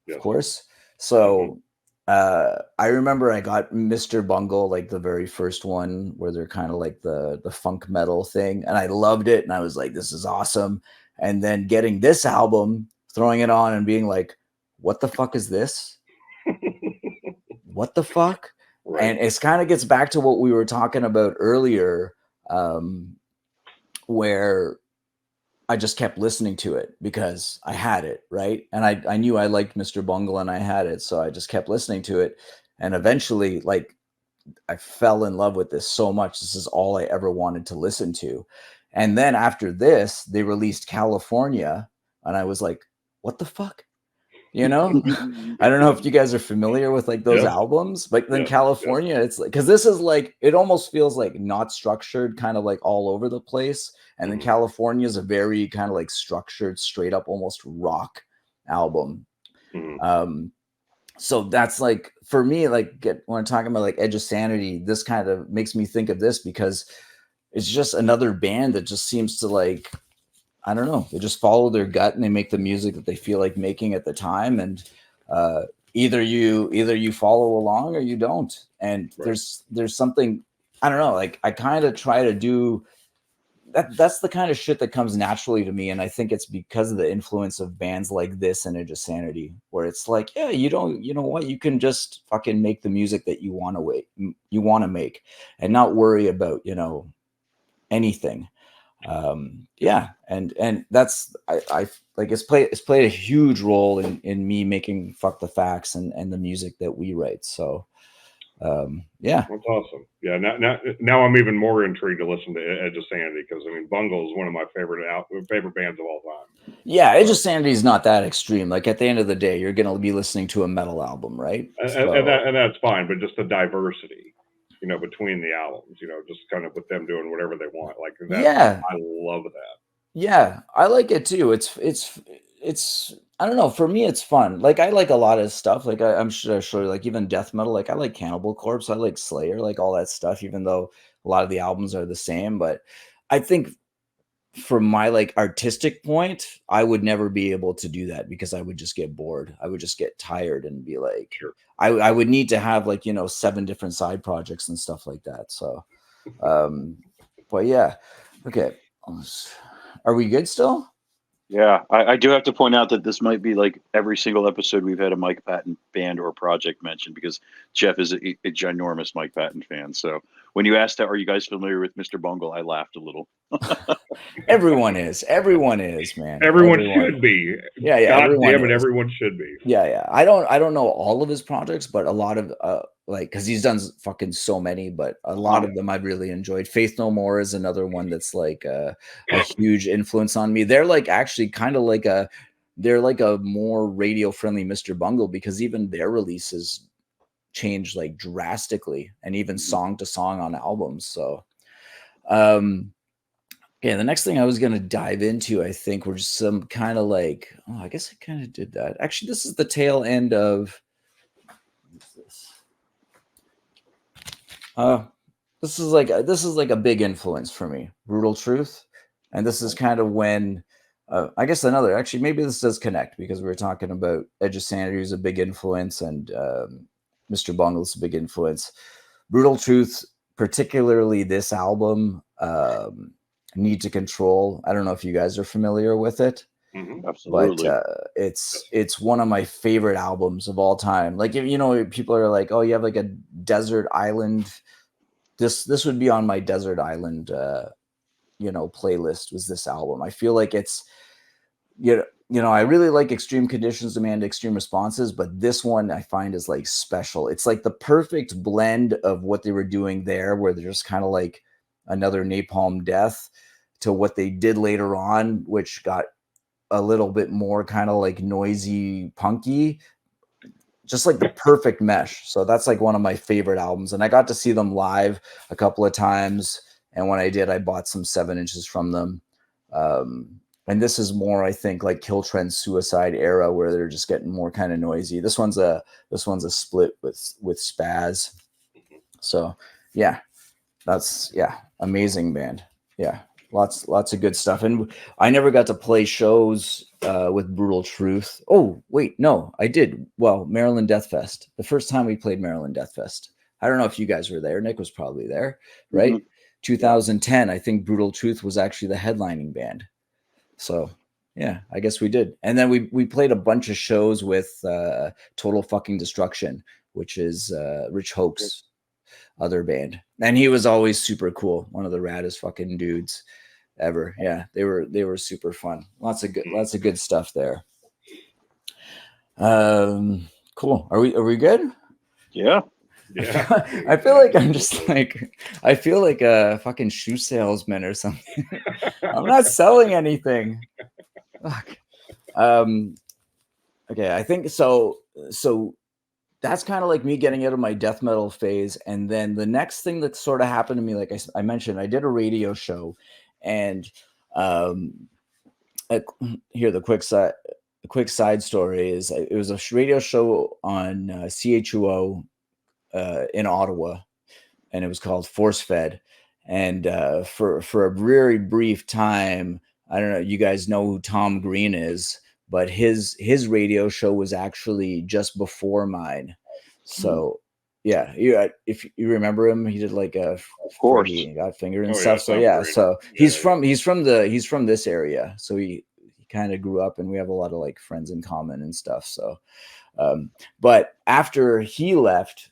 Of course. So I remember I got Mr. Bungle, like the very first one, where they're kind of like the funk metal thing, and I loved it, and I was like, this is awesome. And then getting this album, throwing it on and being like, what the fuck is this? What the fuck? Right. And it's kind of gets back to what we were talking about earlier, where I just kept listening to it because I had it, right? And I knew I liked Mr. Bungle and I had it, so I just kept listening to it. And eventually, like, I fell in love with this so much. This is all I ever wanted to listen to. And then after this, they released California, and I was like, what the fuck? You know, I don't know if you guys are familiar with like those albums, but then California, it's like, because this is like, it almost feels like not structured, kind of like all over the place. And then California is a very kind of like structured, straight up, almost rock album. So that's like, for me, like when I'm talking about like Edge of Sanity, this kind of makes me think of this because it's just another band that just seems to like, I don't know, they just follow their gut and they make the music that they feel like making at the time. And either you follow along or you don't. And there's something, I don't know, like I kind of try to do that's the kind of shit that comes naturally to me. And I think it's because of the influence of bands like this and Edge of Sanity, where it's like, yeah, you know what, you can just fucking make the music that you want to make and not worry about, anything. Yeah. And that's, I like, it's played a huge role in me making Fuck the Facts and the music that we write. So, yeah, that's awesome. Yeah, now I'm even more intrigued to listen to Edge of Sanity because I mean Bungle is one of my favorite bands of all time. Yeah, Edge of Sanity is not that extreme. Like at the end of the day, you're gonna be listening to a metal album, right? And that's fine, but just the diversity, between the albums, just kind of with them doing whatever they want, like that. Yeah, I love that. Yeah, I like it too. It's I don't know. For me, it's fun. Like I like a lot of stuff. Like I'm sure, like even death metal. Like I like Cannibal Corpse. I like Slayer. Like all that stuff. Even though a lot of the albums are the same, but I think from my like artistic point, I would never be able to do that because I would just get bored. I would just get tired and be like, sure. I would need to have like 7 different side projects and stuff like that. So, but yeah, okay. Are we good still? Yeah, I do have to point out that this might be like every single episode we've had a Mike Patton band or project mentioned because Jeff is a ginormous Mike Patton fan. So when you asked, are you guys familiar with Mr. Bungle? I laughed a little. Everyone is, man. Everyone should be. Yeah. God damn it, everyone should be. Yeah. I don't know all of his projects, but a lot of like, because he's done fucking so many, but a lot of them I've really enjoyed. Faith No More is another one that's like a huge influence on me. They're like actually kind of like they're like a more radio friendly Mr. Bungle because even their releases change like drastically and even song to song on albums. So, yeah, the next thing I was going to dive into, I think, were just some kind of like, I guess I kind of did that. Actually, this is the tail end of. What's this? This is like a big influence for me, Brutal Truth, and this is kind of when, I guess actually maybe this does connect because we were talking about Edge of Sanity is a big influence and Mr. Bungle's a big influence. Brutal Truth, particularly this album. Need to Control. I don't know if you guys are familiar with it. Absolutely. But it's one of my favorite albums of all time. Like if people are like, oh, you have like a desert island. This would be on my desert island playlist was this album. I feel like it's I really like Extreme Conditions Demand Extreme Responses, but this one I find is like special. It's like the perfect blend of what they were doing there, where they're just kind of like another Napalm Death to what they did later on, which got a little bit more kind of like noisy, punky, just like the perfect mesh. So that's like one of my favorite albums. And I got to see them live a couple of times. And when I did, I bought some 7 inches from them. And this is more, I think, like Kill Trend Suicide era where they're just getting more kind of noisy. This one's a split with Spaz. So yeah, amazing band. Yeah. Lots of good stuff. And I never got to play shows with Brutal Truth. Oh, wait, no, I did. Well, Maryland Death Fest. The first time we played Maryland Death Fest. I don't know if you guys were there. Nick was probably there, right? 2010, I think Brutal Truth was actually the headlining band. So, yeah, I guess we did. And then we played a bunch of shows with Total Fucking Destruction, which is Rich Hoke's other band. And he was always super cool. One of the raddest fucking dudes ever. Yeah, they were super fun. Lots of good stuff there. Cool. Are we good? Yeah. I feel like I'm just like a fucking shoe salesman or something. I'm not selling anything. Fuck. Okay, I think so. So that's kind of like me getting out of my death metal phase. And then the next thing that sort of happened to me, like I mentioned, I did a radio show, and um, here the quick side story is it was a radio show on CHUO in Ottawa, and it was called Force Fed. And for a very brief time, I don't know, you guys know who Tom Green is, but his radio show was actually just before mine. So yeah, if you remember him, he did like a Of course. Freddy Got Fingered and Oh, yeah, stuff. So Tom yeah, Green. so Yeah, he's from this area. So he kind of grew up, and we have a lot of like friends in common and stuff. So but after he left,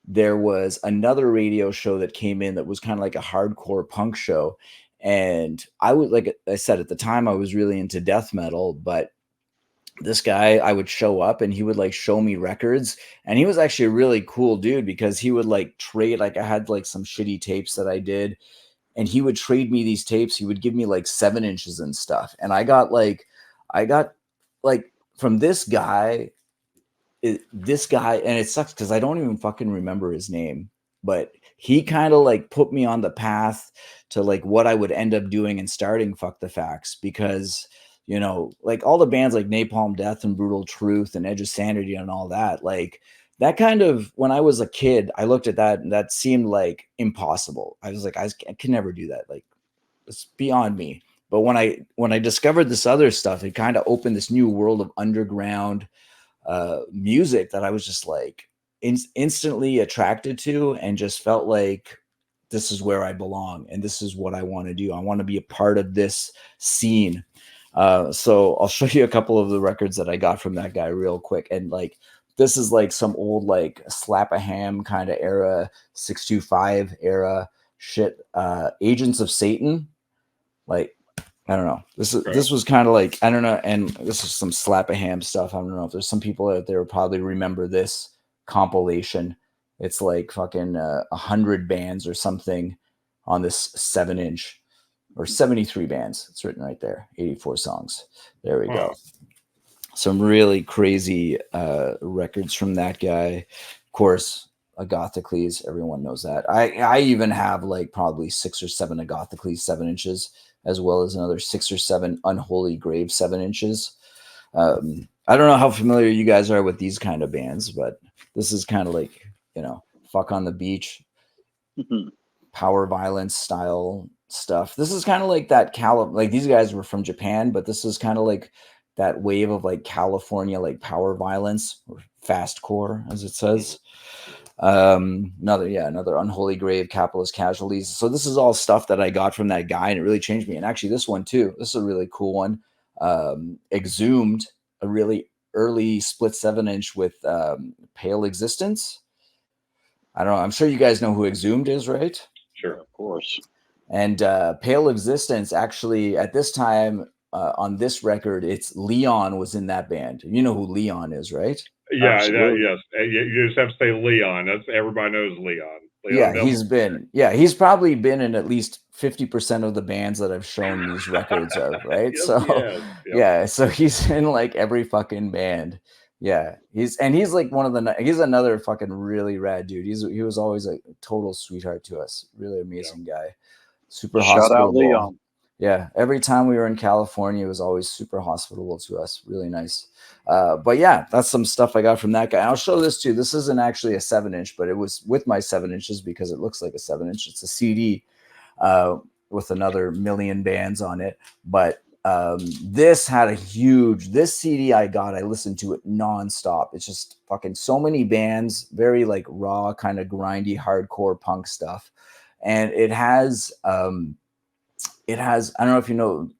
there was another radio show that came in that was kind of like a hardcore punk show. And I would, like I said, at the time I was really into death metal, but this guy, I would show up and he would like show me records, and he was actually a really cool dude because he would like trade, like I had like some shitty tapes that I did, and he would trade me these tapes. He would give me like 7 inches and stuff. And I got like from this guy, and it sucks because I don't even fucking remember his name, but he kind of like put me on the path to like what I would end up doing and starting Fuck the Facts, because like all the bands like Napalm Death and Brutal Truth and Edge of Sanity and all that, like that kind of, when I was a kid, I looked at that and that seemed like impossible. I was like, I can never do that. Like, it's beyond me. But when I discovered this other stuff, it kind of opened this new world of underground music that I was just like instantly attracted to, and just felt like this is where I belong and this is what I want to do. I want to be a part of this scene. So I'll show you a couple of the records that I got from that guy real quick. And like, this is like some old like Slap a Ham kind of era, 625 era shit. Agents of Satan, like, I don't know. This was kind of like, I don't know, and this is some Slap a Ham stuff. I don't know if there's some people out there who probably remember this compilation. It's like fucking 100 bands or something on this 7-inch, or 73 bands. It's written right there. 84 songs. There we go. Some really crazy records from that guy. Of course, Agathocles. Everyone knows that. I even have like probably 6 or 7 Agathocles 7-inches, as well as another 6 or 7 Unholy Grave 7-inches. I don't know how familiar you guys are with these kind of bands, but this is kind of like, Fuck on the Beach, power violence style stuff. This is kind of like that like these guys were from Japan, but this is kind of like that wave of like California, like power violence or fastcore, as it says. Another Unholy Grave, Capitalist Casualties. So this is all stuff that I got from that guy, and it really changed me. And actually this one too, this is a really cool one. Exhumed, a really early split 7-inch with Pale Existence. I don't know, I'm sure you guys know who Exhumed is, right? Sure, of course. And Pale Existence, actually at this time, on this record, it's Leon was in that band. You know who Leon is, right? Yeah, yes. You just have to say Leon. That's, everybody knows Leon. He's probably been in at least 50% of the bands that I've shown these records of, right? So he's in like every fucking band. Yeah, he's like he's another fucking really rad dude. He was always a total sweetheart to us. Really amazing guy. Super hospitable. Shout out Leon. Yeah, every time we were in California, it was always super hospitable to us. Really nice. But yeah, that's some stuff I got from that guy. And I'll show this too. This isn't actually a 7-inch, but it was with my 7-inches because it looks like a 7-inch. It's a CD with another million bands on it. But this had this CD I got, I listened to it nonstop. It's just fucking so many bands, very like raw, kind of grindy, hardcore punk stuff. And it has, I don't know if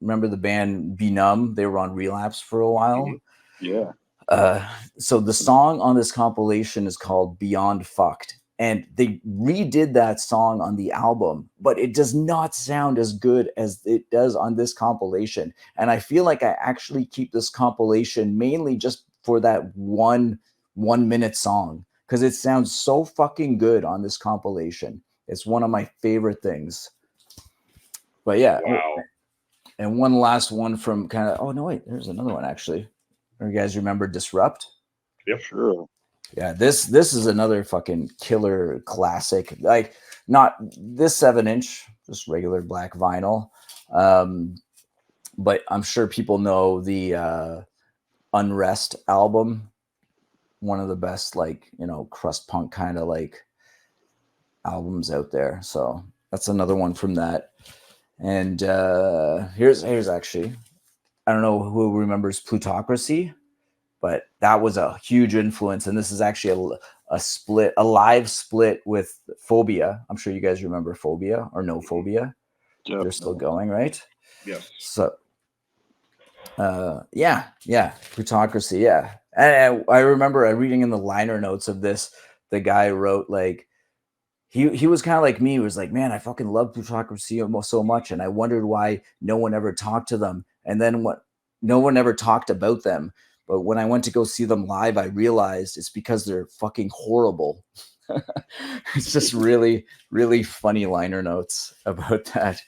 remember the band Be Numb? They were on Relapse for a while. Yeah. So the song on this compilation is called Beyond Fucked. And they redid that song on the album, but it does not sound as good as it does on this compilation. And I feel like I actually keep this compilation mainly just for that one 1-minute song, because it sounds so fucking good on this compilation. It's one of my favorite things. But yeah. Wow. And one last one from kind of, oh no, wait, there's another one actually. You guys remember Disrupt? Yep. Sure. Yeah, this is another fucking killer classic. Like, not this 7-inch, just regular black vinyl. But I'm sure people know the Unrest album, one of the best, like, crust punk kind of like albums out there. So that's another one from that. And here's actually, I don't know who remembers Plutocracy, but that was a huge influence. And this is actually a live split with Phobia. I'm sure you guys remember Phobia or No Phobia. They're still going, right? Yes. So Plutocracy, yeah. And I remember reading in the liner notes of this, the guy wrote, like, he was kind of like me. He was like, man, I fucking love Plutocracy so much, and I wondered why no one ever talked to them, and then no one ever talked about them. But when I went to go see them live, I realized it's because they're fucking horrible. It's just really, really funny liner notes about that.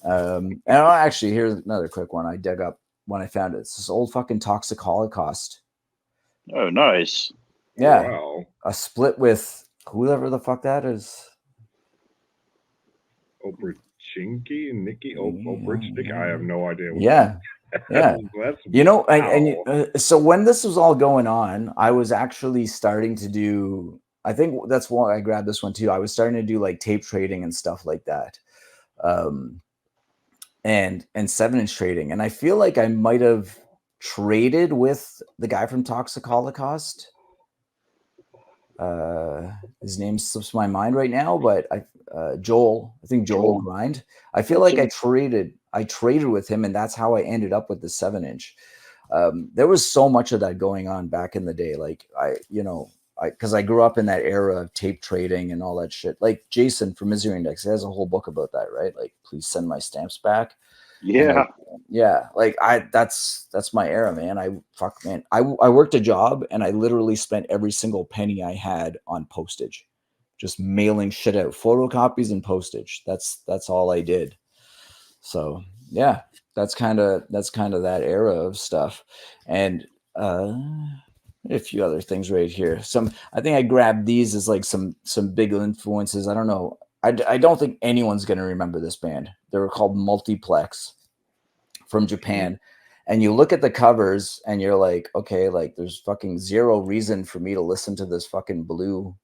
And actually, here's another quick one I dug up when I found it. It's this old fucking Toxic Holocaust. Oh, nice. Yeah. Wow. A split with whoever the fuck that is. Oprichinki and Nikki Oprichinki. I have no idea. Yeah. Yeah. That's, so when this was all going on, I was actually starting to do, I think that's why I grabbed this one too. I was starting to do like tape trading and stuff like that. And 7-inch trading. And I feel like I might have traded with the guy from Toxic Holocaust. His name slips my mind right now, but Joel, I think Joel Grind. I feel like I traded with him, and that's how I ended up with the 7-inch. There was so much of that going on back in the day. Like because I grew up in that era of tape trading and all that shit. Like Jason from Misery Index has a whole book about that, right? Like, please send my stamps back. Yeah. That's my era, man. I worked a job and I literally spent every single penny I had on postage, just mailing shit out, photocopies and postage. That's all I did. So yeah, that's kind of that era of stuff. And a few other things right here. I think I grabbed these as like some big influences. I don't know. I don't think anyone's going to remember this band. They were called Multiplex from Japan. And you look at the covers and you're like, okay, like there's fucking zero reason for me to listen to this fucking blue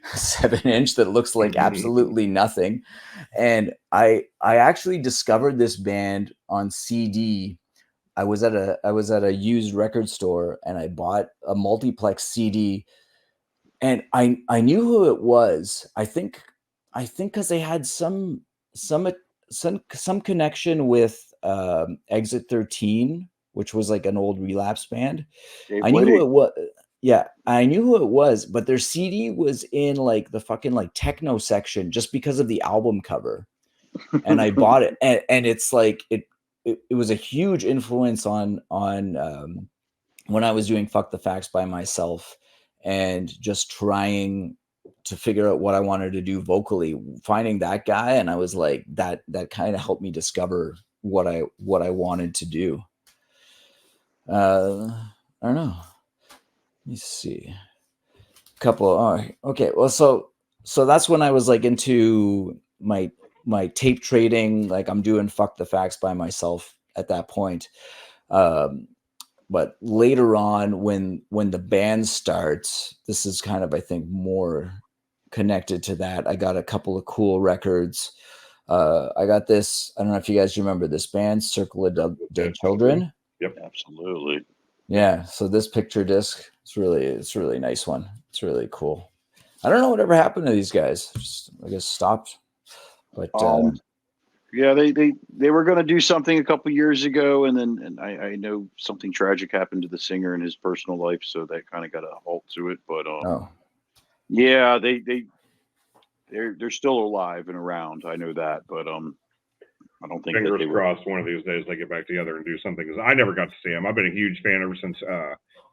7-inch that looks like absolutely nothing. And I actually discovered this band on CD. I was at a used record store and I bought a Multiplex CD, and I knew who it was. I think because they had some connection with Exit 13, which was like an old Relapse band. I knew who it was. Yeah, I knew who it was, but their CD was in like the fucking like techno section just because of the album cover. And I bought it, and it's like it was a huge influence on when I was doing Fuck the Facts by myself and just trying to figure out what I wanted to do vocally, finding that guy. And I was like, that kind of helped me discover what I wanted to do. I don't know. Let me see. Okay. Well, so that's when I was like into my tape trading. Like, I'm doing Fuck the Facts by myself at that point. But later on, when the band starts, this is kind of, I think, more connected to that. I got a couple of cool records. I got this. I don't know if you guys remember this band, Circle of Dead Children. Yep, absolutely. Yeah. So this picture disc, it's really nice one. It's really cool. I don't know whatever happened to these guys. Just, I guess, stopped. But yeah, they were going to do something a couple years ago, and then I know something tragic happened to the singer in his personal life, so that kind of got a halt to it. But yeah, they're still alive and around. I know that, but I don't think fingers that crossed one of these days they get back together and do something. Because I never got to see them. I've been a huge fan ever since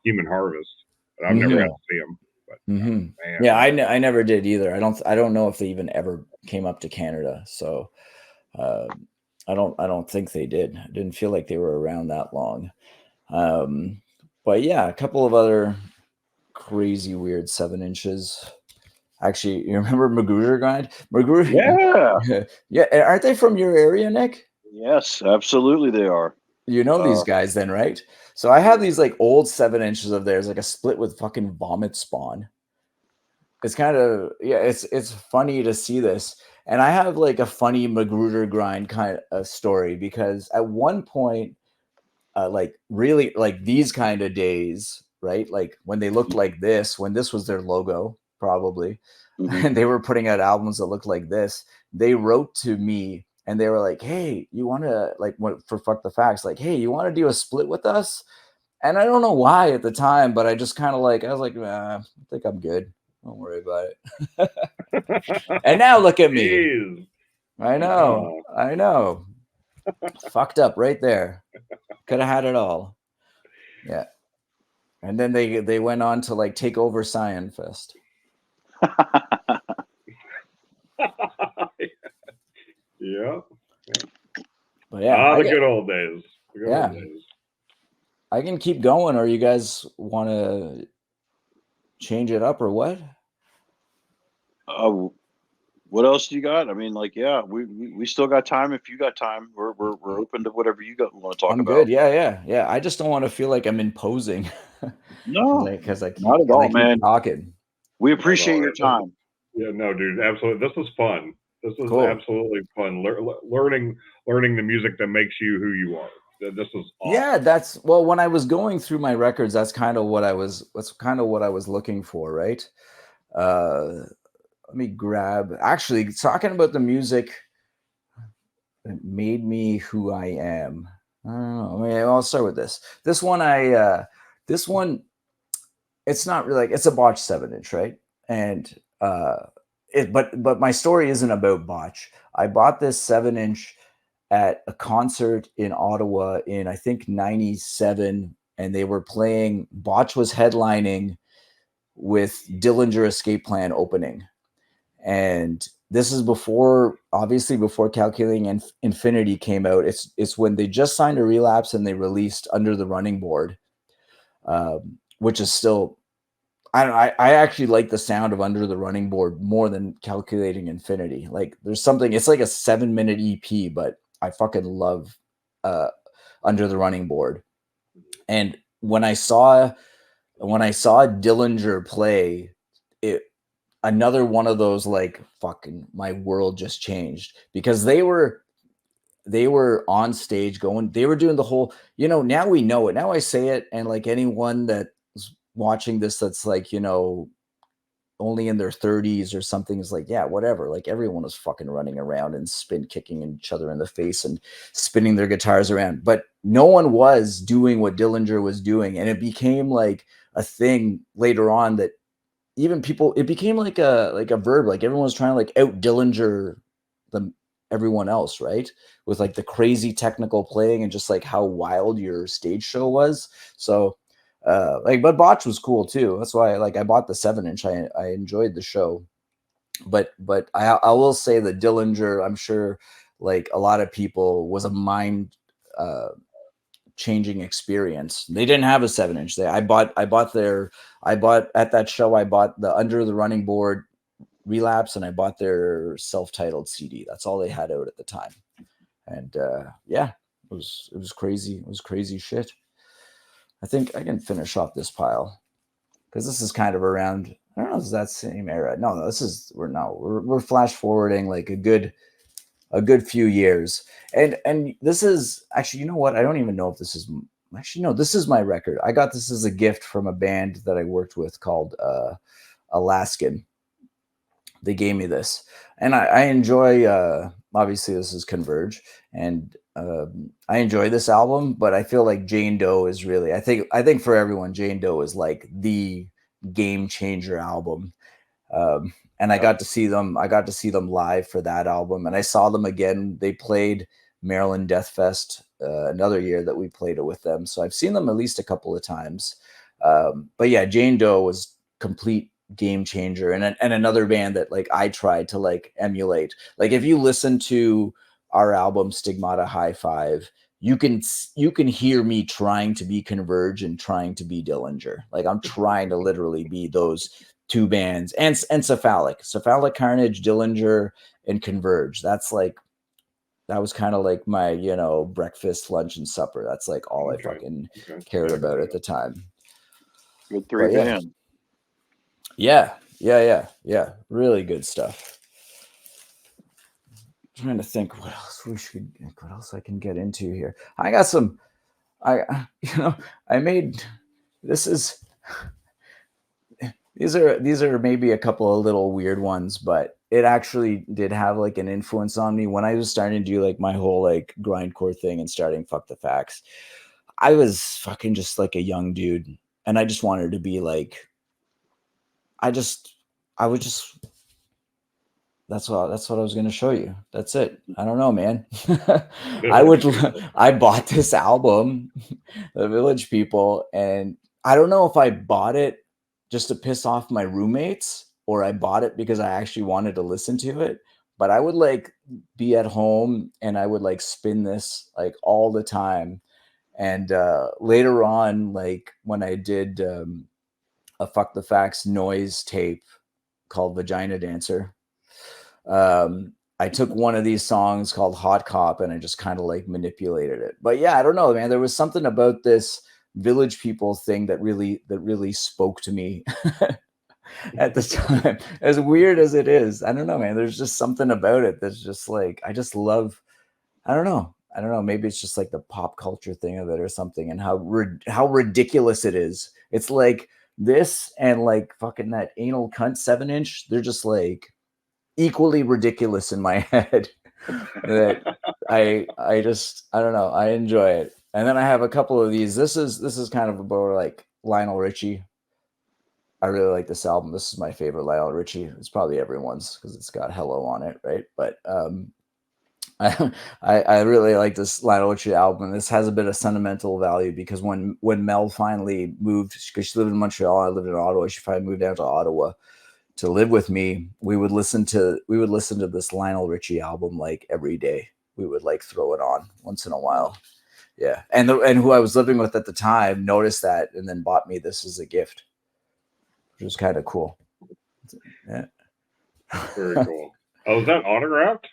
Human Harvest, but I've never got to see them. But man, yeah, I never did either. I don't know if they even ever came up to Canada. So I don't think they did. I didn't feel like they were around that long. But yeah, a couple of other crazy weird 7 inches. Actually, you remember Magruder Grind? Magruder, Yeah. yeah. Aren't they from your area, Nick? Yes, absolutely they are. You know these guys then, right? So I have these like old 7 inches of theirs, like a split with fucking vomit spawn. It's kind of, yeah, it's funny to see this. And I have like a funny Magruder Grind kind of story because at one point, like really like these kind of days, right? Like when they looked like this, when this was their logo, probably, Mhm. and they were putting out albums that looked like this, they wrote to me and they were like, "Hey, you want to like what for Fuck the Facts? Like, hey, you want to do a split with us?" And I don't know why at the time, but I just kind of like I was like, I think I'm good. Don't worry about it. And now look at me. Jeez. I know. I know. Fucked up right there. Could have had it all. Yeah. And then they went on to like take over Science Yeah. But yeah, the good old days. The good Yeah. old days. I can keep going, or you guys want to change it up, or what? What else do you got? I mean, like, yeah, we still got time. If you got time, we're open to whatever you want to talk I'm about. good. Yeah. I just don't want to feel like I'm imposing. No, because I not at all, keep man. talking. We appreciate your This- time. Yeah, no, dude, absolutely. This is fun. This is Cool. absolutely fun. Learning the music that makes you who you are. This is awesome. Yeah, that's well. When I was going through my records, that's kind of what I was. That's kind of what I was looking for, right? Let me grab. Actually, talking about the music that made me who I am. I don't know. I mean, I'll start with this. This one, this one, it's not really like it's a botch 7 inch, right? And but my story isn't about botch. I bought this 7 inch at a concert in Ottawa in I think '97, and they were playing. Botch was headlining with Dillinger Escape Plan opening, and this is before, obviously, before Calculating Infinity came out. It's when they just signed a Relapse and they released Under the Running Board, which is still. I don't know, I actually like the sound of Under the Running Board more than Calculating Infinity. Like there's something, it's like a 7-minute EP, but I fucking love Under the Running Board. And when I saw Dillinger play, it another one of those like fucking my world just changed because they were on stage going, they were doing the whole, now we know it. Now I say it, and like anyone that's watching this that's like, only in their 30s or something is like, yeah, whatever. Like everyone was fucking running around and spin kicking each other in the face and spinning their guitars around. But no one was doing what Dillinger was doing. And it became like a thing later on that even people, it became like a verb. Like everyone was trying to like out Dillinger everyone else, right? With like the crazy technical playing and just like how wild your stage show was. So but Botch was cool too. That's why I bought the 7 inch. I enjoyed the show, but I will say that Dillinger, I'm sure like a lot of people, was a mind changing experience. They didn't have a 7 inch. I bought at that show, I bought the Under the Running Board Relapse, and I bought their self-titled CD. That's all they had out at the time. And yeah, it was crazy. It was crazy shit. I think I can finish off this pile because this is kind of around. I don't know if it's that same era. No, this is we're flash forwarding like a good few years, and this is actually, you know what? I don't even know if this is actually, no. This is my record. I got this as a gift from a band that I worked with called Alaskan. They gave me this, and I enjoy. Obviously, this is Converge, and I enjoy this album, but I feel like Jane Doe is really. I think for everyone, Jane Doe is like the game changer album. And I got to see them. I got to see them live for that album, and I saw them again. They played Maryland Death Fest another year that we played it with them. So I've seen them at least a couple of times. But yeah, Jane Doe was complete game changer, and another band that like I tried to like emulate. Like if you listen to our album Stigmata High Five, you can hear me trying to be Converge and trying to be Dillinger. Like I'm trying to literally be those two bands and Cephalic Carnage, Dillinger, and Converge. That was kind of like my, breakfast, lunch, and supper. That's like all I fucking cared about at the time. Good three band. Yeah. Really good stuff. I'm trying to think what else I can get into here. I got some. I made. These are maybe a couple of little weird ones, but it actually did have like an influence on me when I was starting to do like my whole like grindcore thing and starting Fuck the Facts. I was fucking just like a young dude, and I just wanted to be like. That's what I was going to show you. That's it. I don't know, man. I bought this album, The Village People, and I don't know if I bought it just to piss off my roommates or I bought it because I actually wanted to listen to it. But I would like be at home and I would like spin this like all the time. And later on, like when I did a Fuck the Facts noise tape called Vagina Dancer, I took one of these songs called Hot Cop and I just kind of like manipulated it. But yeah, I don't know, man. There was something about this Village People thing that really spoke to me at the time. As weird as it is, I don't know, man. There's just something about it that's just like I just love. I don't know. Maybe it's just like the pop culture thing of it or something, and how ridiculous it is. It's like this and like fucking that anal cunt 7-inch. They're just like equally ridiculous in my head. That I don't know. I enjoy it. And then I have a couple of these. This is kind of about like Lionel Richie. I really like this album. This is my favorite Lionel Richie. It's probably everyone's because it's got Hello on it, right? But I really like this Lionel Richie album. This has a bit of sentimental value because when Mel finally moved, because she lived in Montreal, I lived in Ottawa. She finally moved down to Ottawa to live with me. We would listen to this Lionel Richie album like every day. We would like throw it on once in a while. Yeah, and who I was living with at the time noticed that and then bought me this as a gift, which was kind of cool. Yeah, very cool. Oh, is that autographed?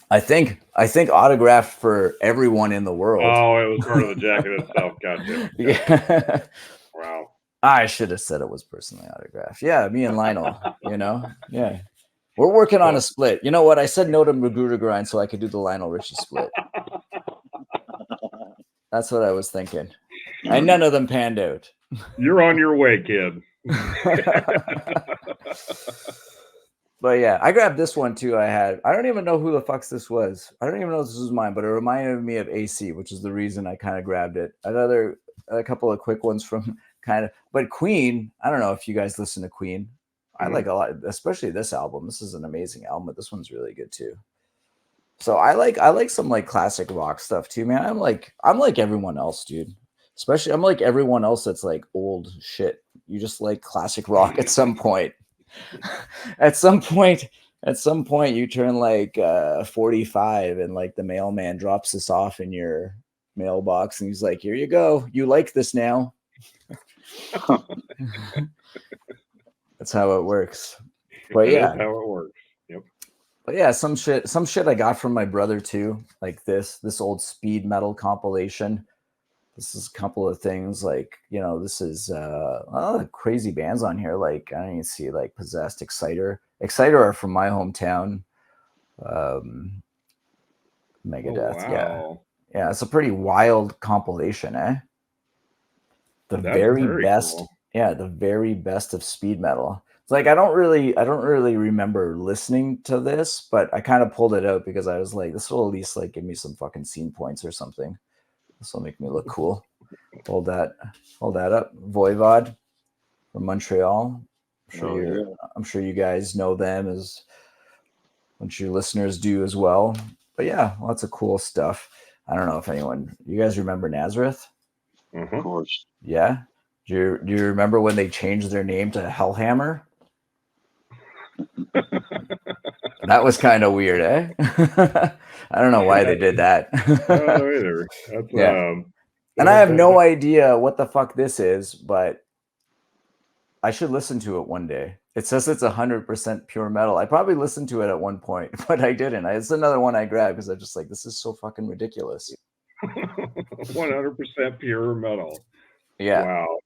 I think autographed for everyone in the world. Oh, it was part of the jacket itself. Gotcha. Yeah. Wow. I should have said it was personally autographed. Yeah, me and Lionel, Yeah. We're working on a split. You know what? I said no to Magruder Grind so I could do the Lionel Richie split. That's what I was thinking. And none of them panned out. You're on your way, kid. But yeah, I grabbed this one too. I don't even know who the fuck this was. I don't even know if this was mine, but it reminded me of AC, which is the reason I kind of grabbed it. A couple of quick ones from but Queen, I don't know if you guys listen to Queen. I like a lot, especially this album. This is an amazing album, but this one's really good too. So I like some like classic rock stuff too, man. I'm like everyone else, dude. Especially I'm like everyone else that's like old shit. You just like classic rock at some point. At some point you turn like 45 and like the mailman drops this off in your mailbox and he's like, here you go. You like this now. That's how it works. But that's how it works. Yep. But yeah, some shit I got from my brother too, like this old speed metal compilation. This is a couple of things like, this is crazy bands on here. Like I don't even see like Possessed, Exciter are from my hometown. Megadeth. Oh, wow. Yeah. It's a pretty wild compilation, eh? That's very best. Cool. Yeah, the very best of speed metal. It's like I don't really remember listening to this, but I kind of pulled it out because I was like, this will at least like give me some fucking scene points or something. This will make me look cool. Hold that up. Voivod from Montreal. I'm sure you guys know them as much your listeners do as well. But yeah, lots of cool stuff. I don't know if you guys remember Nazareth? Mm-hmm. Of course. Yeah. Do you remember when they changed their name to Hellhammer? That was kind of weird, eh? I don't know why they did that. I don't know either. That's Yeah. And I have no that- idea what the fuck this is, but I should listen to it one day. It says it's 100% pure metal. I probably listened to it at one point, but I didn't. It's another one I grabbed because I'm just like, this is so fucking ridiculous. 100% pure metal. Yeah. Wow.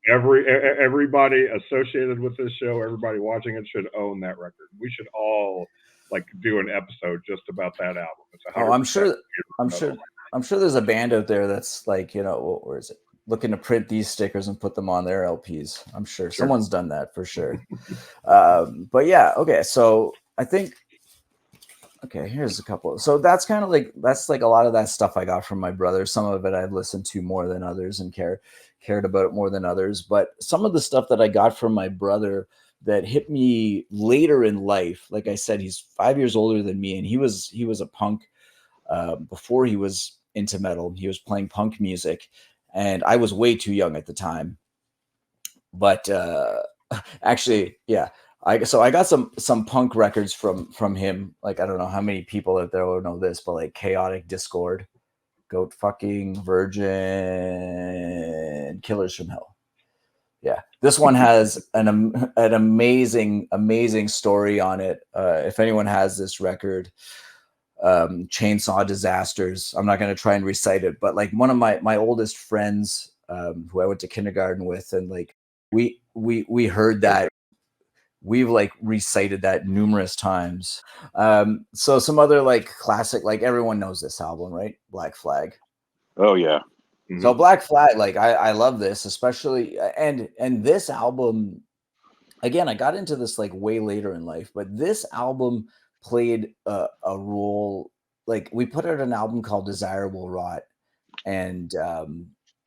Everybody associated with this show, everybody watching it should own that record. We should all like do an episode just about that album. It's Oh, I'm 100% sure. pure I'm metal. sure. I'm sure there's a band out there that's like, where is it? Looking to print these stickers and put them on their LPs. I'm sure someone's done that for sure. But yeah, okay. So I think, okay, here's a couple. So that's kind of like a lot of that stuff I got from my brother. Some of it I've listened to more than others and cared about it more than others. But some of the stuff that I got from my brother that hit me later in life, like I said, he's 5 years older than me, and he was a punk before he was into metal. He was playing punk music, and I was way too young at the time. But actually, yeah, I got some punk records from him. Like, I don't know how many people out there will know this, but like Chaotic Discord, Goat Fucking Virgin, Killers from Hell. Yeah, this one has an amazing story on it. If anyone has this record, Chainsaw Disasters. I'm not going to try and recite it, but like one of my oldest friends, who I went to kindergarten with, and like we heard that. We've like recited that numerous times. So some other like classic, like everyone knows this album, right? Black Flag. Oh yeah. Mhm. So Black Flag, like I love this, especially and this album. Again, I got into this like way later in life, but this album played a role. Like, we put out an album called Desirable Rot, and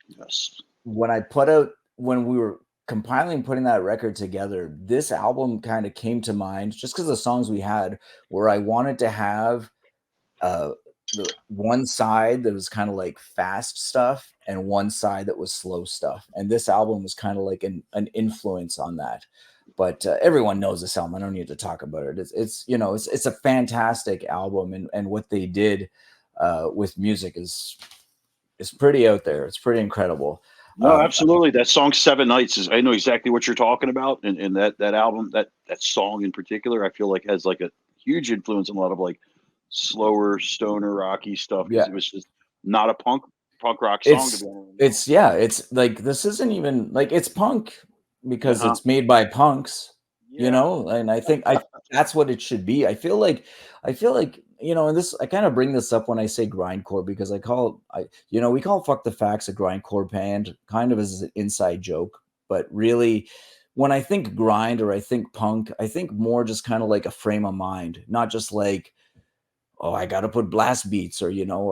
Yes. when we were compiling, putting that record together, this album kind of came to mind just because the songs we had, where I wanted to have uh the one side that was kind of like fast stuff and one side that was slow stuff, and this album was kind of like an influence on that. But everyone knows this album. I don't need to talk about it. It's a fantastic album, and what they did with music is pretty out there. It's pretty incredible. No, absolutely. That song "7 Nights" is. I know exactly what you're talking about, and that album, that song in particular, I feel like has like a huge influence on a lot of like slower stoner rocky stuff. Yeah. It was just not a punk rock song. It's like, this isn't even like, it's punk because it's made by punks, and I think that's what it should be. I feel like, and this, I kind of bring this up when I say grindcore, because we call Fuck the Facts a grindcore band kind of as an inside joke, but really when I think grind or I think punk, I think more just kind of like a frame of mind, not just like, oh, I got to put blast beats, or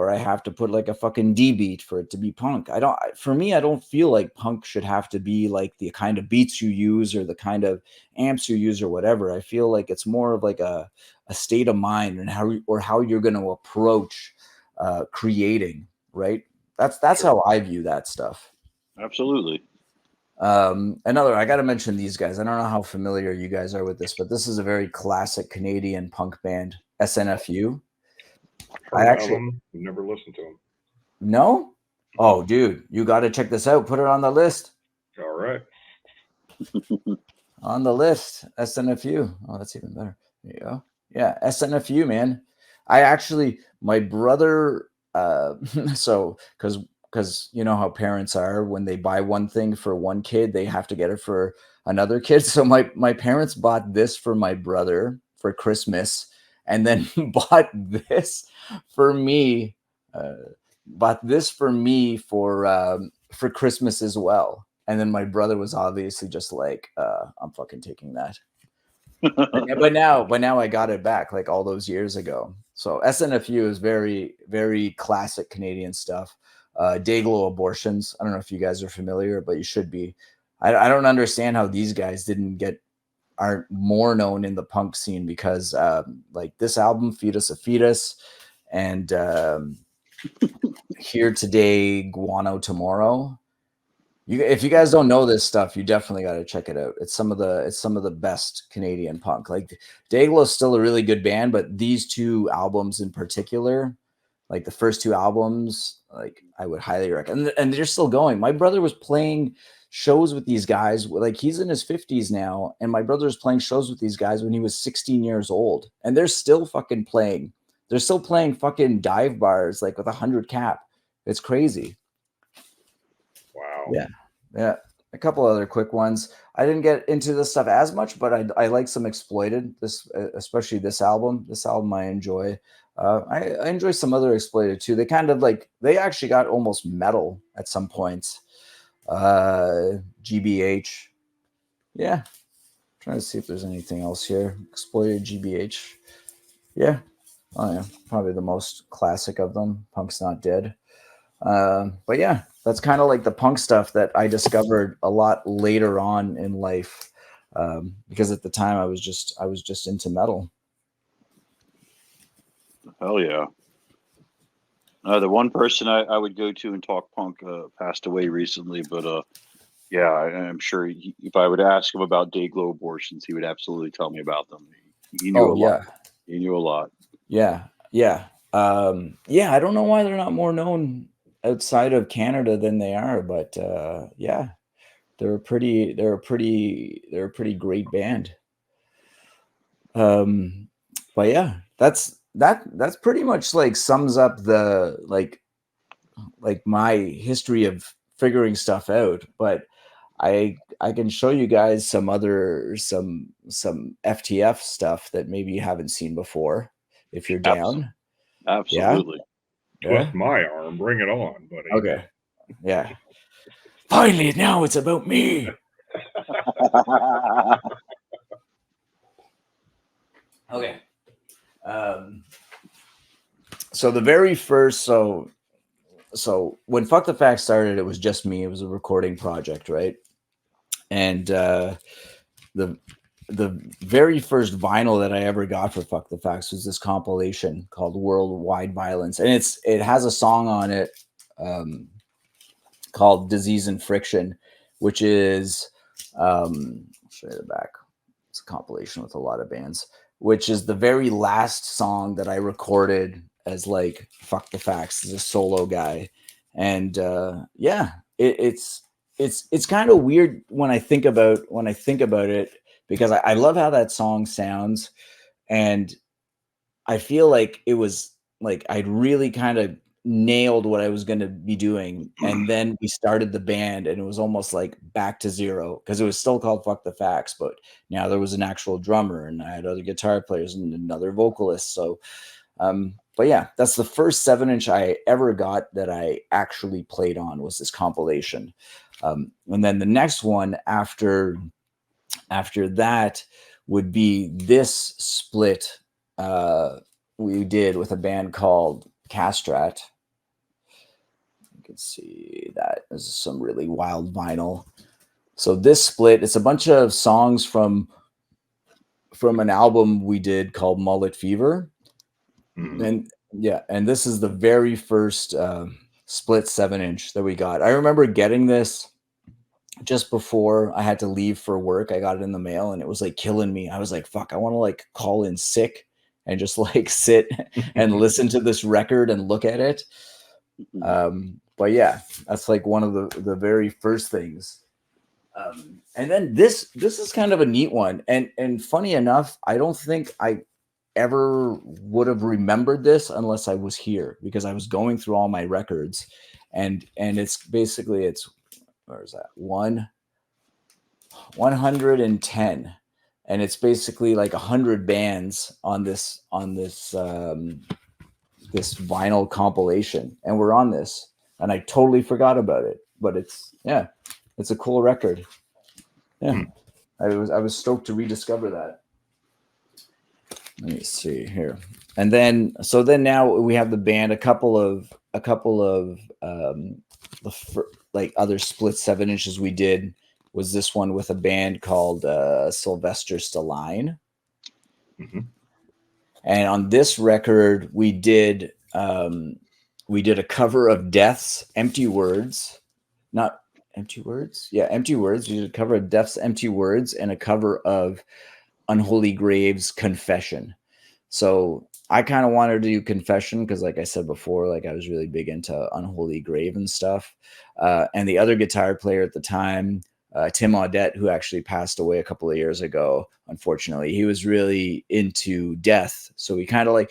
I have to put like a fucking D beat for it to be punk. For me, I don't feel like punk should have to be like the kind of beats you use or the kind of amps you use or whatever. I feel like it's more of like a state of mind and how you're going to approach creating, right? That's how I view that stuff. Absolutely. I got to mention these guys. I don't know how familiar you guys are with this, but this is a very classic Canadian punk band, SNFU. I actually never listened to them. No? Oh, dude, you got to check this out. Put it on the list. All right. On the list, SNFU. Oh, that's even better. There you go. Yeah, SNFU, man. My brother, so because you know how parents are, when they buy one thing for one kid, they have to get it for another kid. So my parents bought this for my brother for Christmas, and then bought this for me. For Christmas as well. And then my brother was obviously just like, I'm fucking taking that. but now I got it back like all those years ago. So SNFU is very, very classic Canadian stuff. Dayglow Abortions. I don't know if you guys are familiar, but you should be. I don't understand how these guys aren't more known in the punk scene, because like this album, Fetus a Fetus, and Here Today, Guano Tomorrow. if you guys don't know this stuff, you definitely got to check it out. It's some of the best Canadian punk. Like Dayglow is still a really good band, but these two albums in particular, like the first two albums, like I would highly recommend. And they're still going. My brother was playing shows with these guys. Like he's in his 50s now, and my brother was playing shows with these guys when he was 16 years old, and they're still fucking playing. They're still playing fucking dive bars like with 100 cap. It's crazy. Wow. Yeah. A couple other quick ones. I didn't get into this stuff as much, but I like some Exploited. This, especially this album. This album I enjoy. I enjoy some other Exploited too. They kind of like they actually got almost metal at some points. GBH. Yeah. Trying to see if there's anything else here. Exploited GBH. Yeah. Oh yeah. Probably the most classic of them. Punk's Not Dead. But yeah, that's kind of like the punk stuff that I discovered a lot later on in life, because at the time I was just into metal. Hell yeah. The one person I would go to and talk punk passed away recently, but yeah, I'm sure if I would ask him about Dayglow abortions, he would absolutely tell me about them. He knew a lot. He knew a lot. Yeah. I don't know why they're not more known outside of Canada than they are, but yeah, they're a pretty great band. But yeah, that's pretty much like sums up the like my history of figuring stuff out. But I can show you guys some FTF stuff that maybe you haven't seen before if you're down. Absolutely. Twist my arm. Bring it on, buddy. Okay. Yeah. Finally, now it's about me. Okay. So the very first, so when Fuck the Facts started, it was just me. It was a recording project, right? And the very first vinyl that I ever got for Fuck the Facts was this compilation called Worldwide Violence, and it has a song on it called Disease and Friction, which is I'll show you the back. It's a compilation with a lot of bands, which is the very last song that I recorded as like Fuck the Facts as a solo guy. And yeah, it's kind of weird when I think about it, because I love how that song sounds, and I feel like it was like I'd really kind of nailed what I was going to be doing, and then we started the band, and it was almost like back to zero, because it was still called Fuck the Facts, but now there was an actual drummer, and I had other guitar players and another vocalist. So but yeah, that's the first 7-inch I ever got that I actually played on, was this compilation. And then the next one after that would be this split we did with a band called Castrat. You can see that this is some really wild vinyl. So this split, it's a bunch of songs from an album we did called Mullet Fever. Mm-hmm. And yeah, and this is the very first split 7-inch that we got. I remember getting this just before I had to leave for work. I got it in the mail, and it was like killing me. I was like, fuck, I want to like call in sick and just like sit and listen to this record and look at it. But yeah, that's like one of the very first things. And then this is kind of a neat one. And funny enough, I don't think I ever would have remembered this unless I was here, because I was going through all my records, and it's basically, where is that? 110. And it's basically like 100 bands on this this vinyl compilation, and we're on this, and I totally forgot about it, but it's a cool record. Yeah. I was stoked to rediscover that. Let me see here. And then now we have the band, a couple of like other split 7-inches we did was this one with a band called Sylvester Stallone. Mm-hmm. And on this record, we did a cover of Death's Empty Words. Empty Words. Yeah, Empty Words. We did a cover of Def's Empty Words and a cover of Unholy Graves' Confession. So I kind of wanted to do Confession because, like I said before, like I was really big into Unholy Grave and stuff. And the other guitar player at the time, Tim Audette, who actually passed away a couple of years ago, unfortunately, he was really into death. So we kind of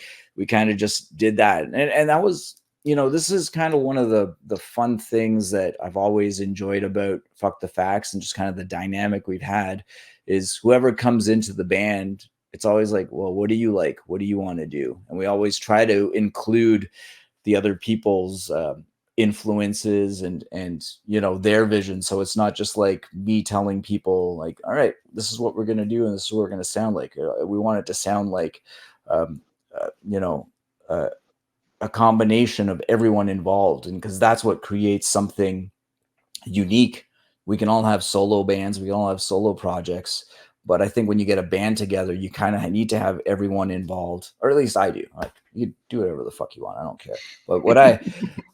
just did that. And that was, this is kind of one of the fun things that I've always enjoyed about Fuck the Facts, and just kind of the dynamic we've had is whoever comes into the band, it's always like, well, what do you like? What do you want to do? And we always try to include the other people's influences and their vision. So it's not just like me telling people like, all right, this is what we're going to do and this is what we're going to sound like. We want it to sound like a combination of everyone involved, and because that's what creates something unique. We can all have solo bands, we can all have solo projects, but I think when you get a band together, you kind of need to have everyone involved, or at least I do. Like, you do whatever the fuck you want, I don't care.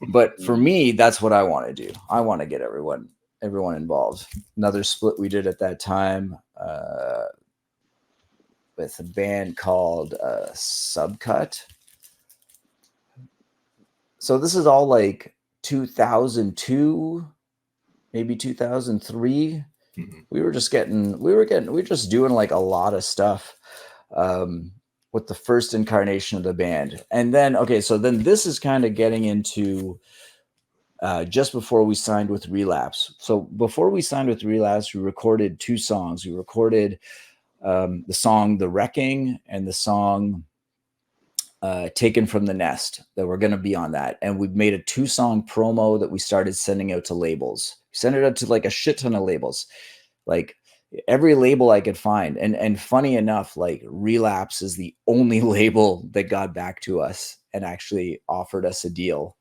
But for me, that's what I want to do. I want to get everyone involved. Another split we did at that time with a band called Subcut. So this is all like 2002, maybe 2003. We were just doing like a lot of stuff with the first incarnation of the band. And then, so then this is kind of getting into just before we signed with Relapse. So before we signed with Relapse, we recorded 2 songs. We recorded the song The Wrecking and the song Taken from the Nest, that were going to be on that. And we've made a 2-song promo that we started sending out to labels. We sent it out to like a shit ton of labels, like every label I could find. And funny enough, like Relapse is the only label that got back to us and actually offered us a deal.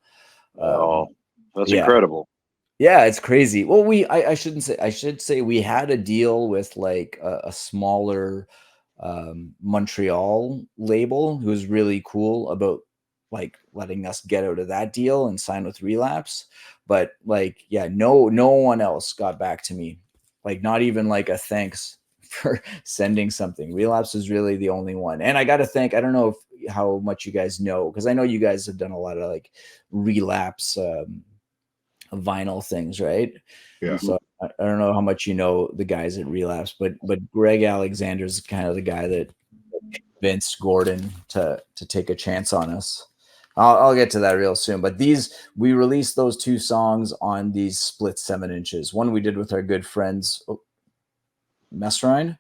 That's incredible. Yeah, it's crazy. Well, I should say we had a deal with like a smaller Montreal label who was really cool about like letting us get out of that deal and sign with Relapse. But like, yeah, no one else got back to me. Like, not even like a thanks for sending something. Relapse is really the only one. And I got to thank, I don't know how much you guys know, because I know you guys have done a lot of like Relapse vinyl things, right? Yeah. So I don't know how much you know the guys at Relapse, but Greg Alexander's kind of the guy that convinced Gordon to take a chance on us. I'll get to that real soon. But we released those 2 songs on these split 7 inches. One we did with our good friends, Mesrine,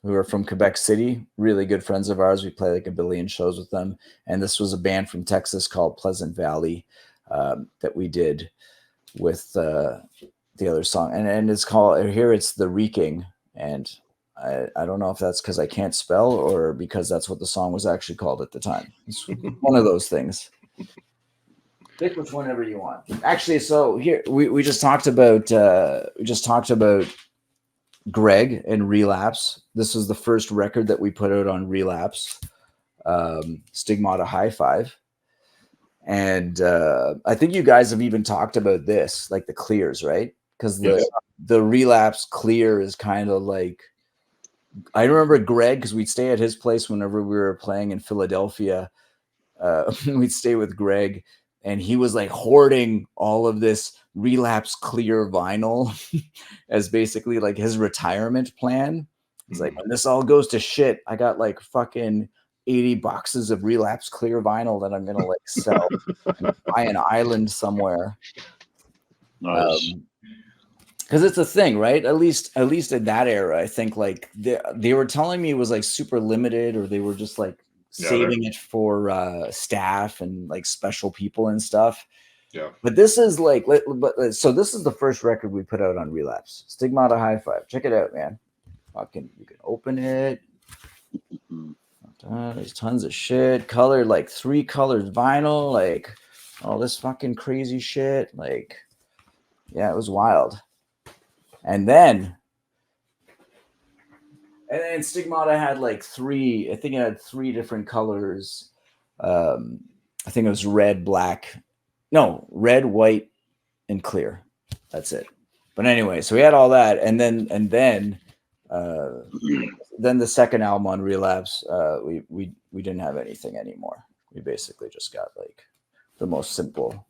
who are from Quebec City, really good friends of ours. We play like a billion shows with them. And this was a band from Texas called Pleasant Valley that we did with the other song. And it's called, here it's The Reeking. And I don't know if that's because I can't spell or because that's what the song was actually called at the time. It's one of those things. Pick which whenever you want. Actually, so here we just talked about Greg and Relapse. This was the first record that we put out on Relapse, Stigmata High Five. And I think you guys have even talked about this, like the clears, right? Because the Relapse clear is kind of like, I remember Greg, because we'd stay at his place whenever we were playing in Philadelphia. We'd stay with Greg, and he was like hoarding all of this Relapse clear vinyl as basically like his retirement plan. He's like, when this all goes to shit, I got like fucking 80 boxes of Relapse clear vinyl that I'm gonna like sell and buy an island somewhere. Nice. Because it's a thing, right? At least in that era, I think like they were telling me it was like super limited, or they were just like saving it for staff and like special people and stuff. Yeah. But this is like, so this is the first record we put out on Relapse, Stigmata High Five. Check it out, man. You can open it. There's tons of shit. Colored, like 3 colors vinyl, like all this fucking crazy shit. Like, yeah, it was wild. And then Stigmata had like 3, I think it had 3 different colors. I think it was red, white, and clear. That's it. But anyway, so we had all that, and then the second album on Relapse, we didn't have anything anymore. We basically just got like the most simple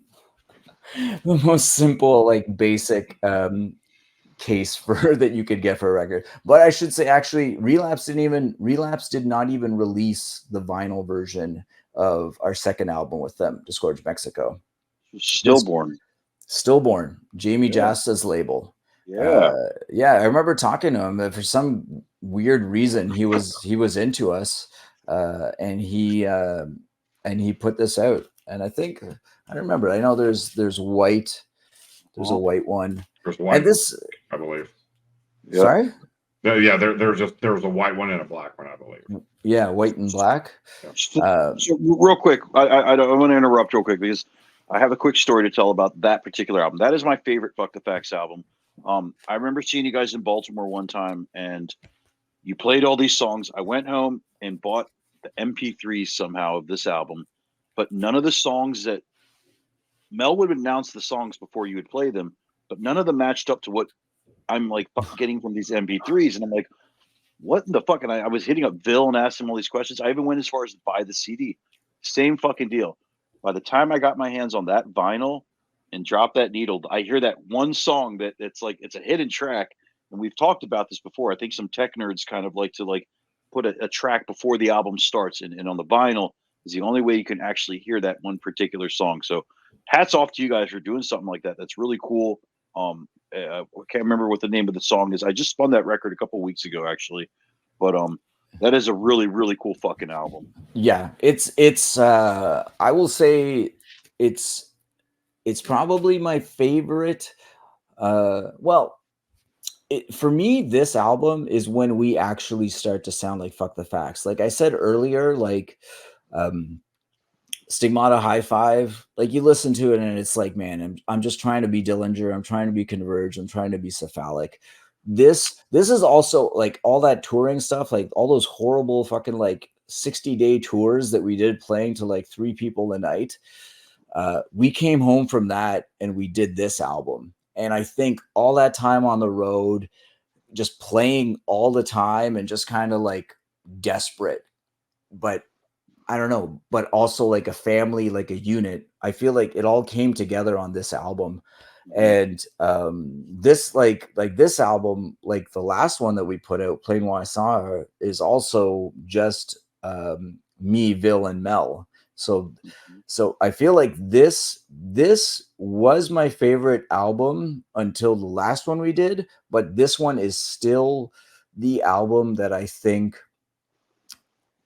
like basic case for that you could get for a record. But I should say, actually, Relapse did not even release the vinyl version of our second album with them, Disgorge Mexico. Stillborn. Stillborn, Jamie Yeah. Jasta's label. Yeah. Yeah, I remember talking to him. For some weird reason, he was into us, and he put this out. And I think I don't remember. I know there's white. There's a white one. There's one, and this, I believe. Yeah. Sorry. Yeah, there's a white one and a black one, I believe. Yeah, white and black. So real quick, I want to interrupt real quick because I have a quick story to tell about that particular album. That is my favorite Fuck the Facts album. I remember seeing you guys in Baltimore one time, and you played all these songs. I went home and bought the MP3s somehow of this album, but none of the songs that Mel would announce the songs before you would play them, but none of them matched up to what I'm like getting from these MP3s, and I'm like, what in the fuck? And I was hitting up Bill and asking him all these questions. I even went as far as to buy the CD. Same fucking deal. By the time I got my hands on that vinyl and dropped that needle, I hear that one song that's like it's a hidden track. And we've talked about this before. I think some tech nerds kind of like to like put a track before the album starts, and on the vinyl is the only way you can actually hear that one particular song. So hats off to you guys for doing something like that. That's really cool. I can't remember what the name of the song is. I just spun that record a couple weeks ago, actually, but that is a really, really cool fucking album. Yeah, it's I will say it's probably my favorite. Well, for me, this album is when we actually start to sound like Fuck the Facts. Like I said earlier, like Stigmata High Five, like you listen to it and it's like, man, I'm just trying to be Dillinger, I'm trying to be Converge, I'm trying to be Cephalic. This is also like all that touring stuff, like all those horrible fucking like 60-day tours that we did playing to like 3 people a night. We came home from that and we did this album. And I think all that time on the road, just playing all the time and just kind of like desperate, but I don't know, but also like a family, like a unit. I feel like it all came together on this album. And this like this album, like the last one that we put out, Plain While I Saw Her, is also just me, Vil, and Mel. So I feel like this was my favorite album until the last one we did, but this one is still the album that I think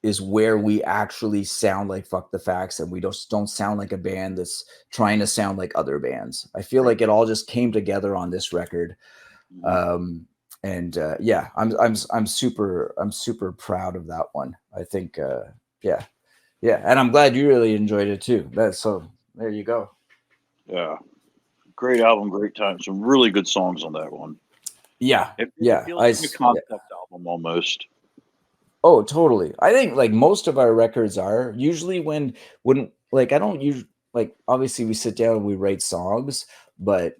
is where we actually sound like Fuck the Facts, and we don't sound like a band that's trying to sound like other bands. I feel like it all just came together on this record. Yeah, I'm super proud of that one. I think yeah, and I'm glad you really enjoyed it too. So there you go. Yeah, great album, great time. Some really good songs on that one. Yeah, it feels like a concept album almost. Oh, totally. I think like most of our records are usually when like I don't use like obviously we sit down and we write songs, but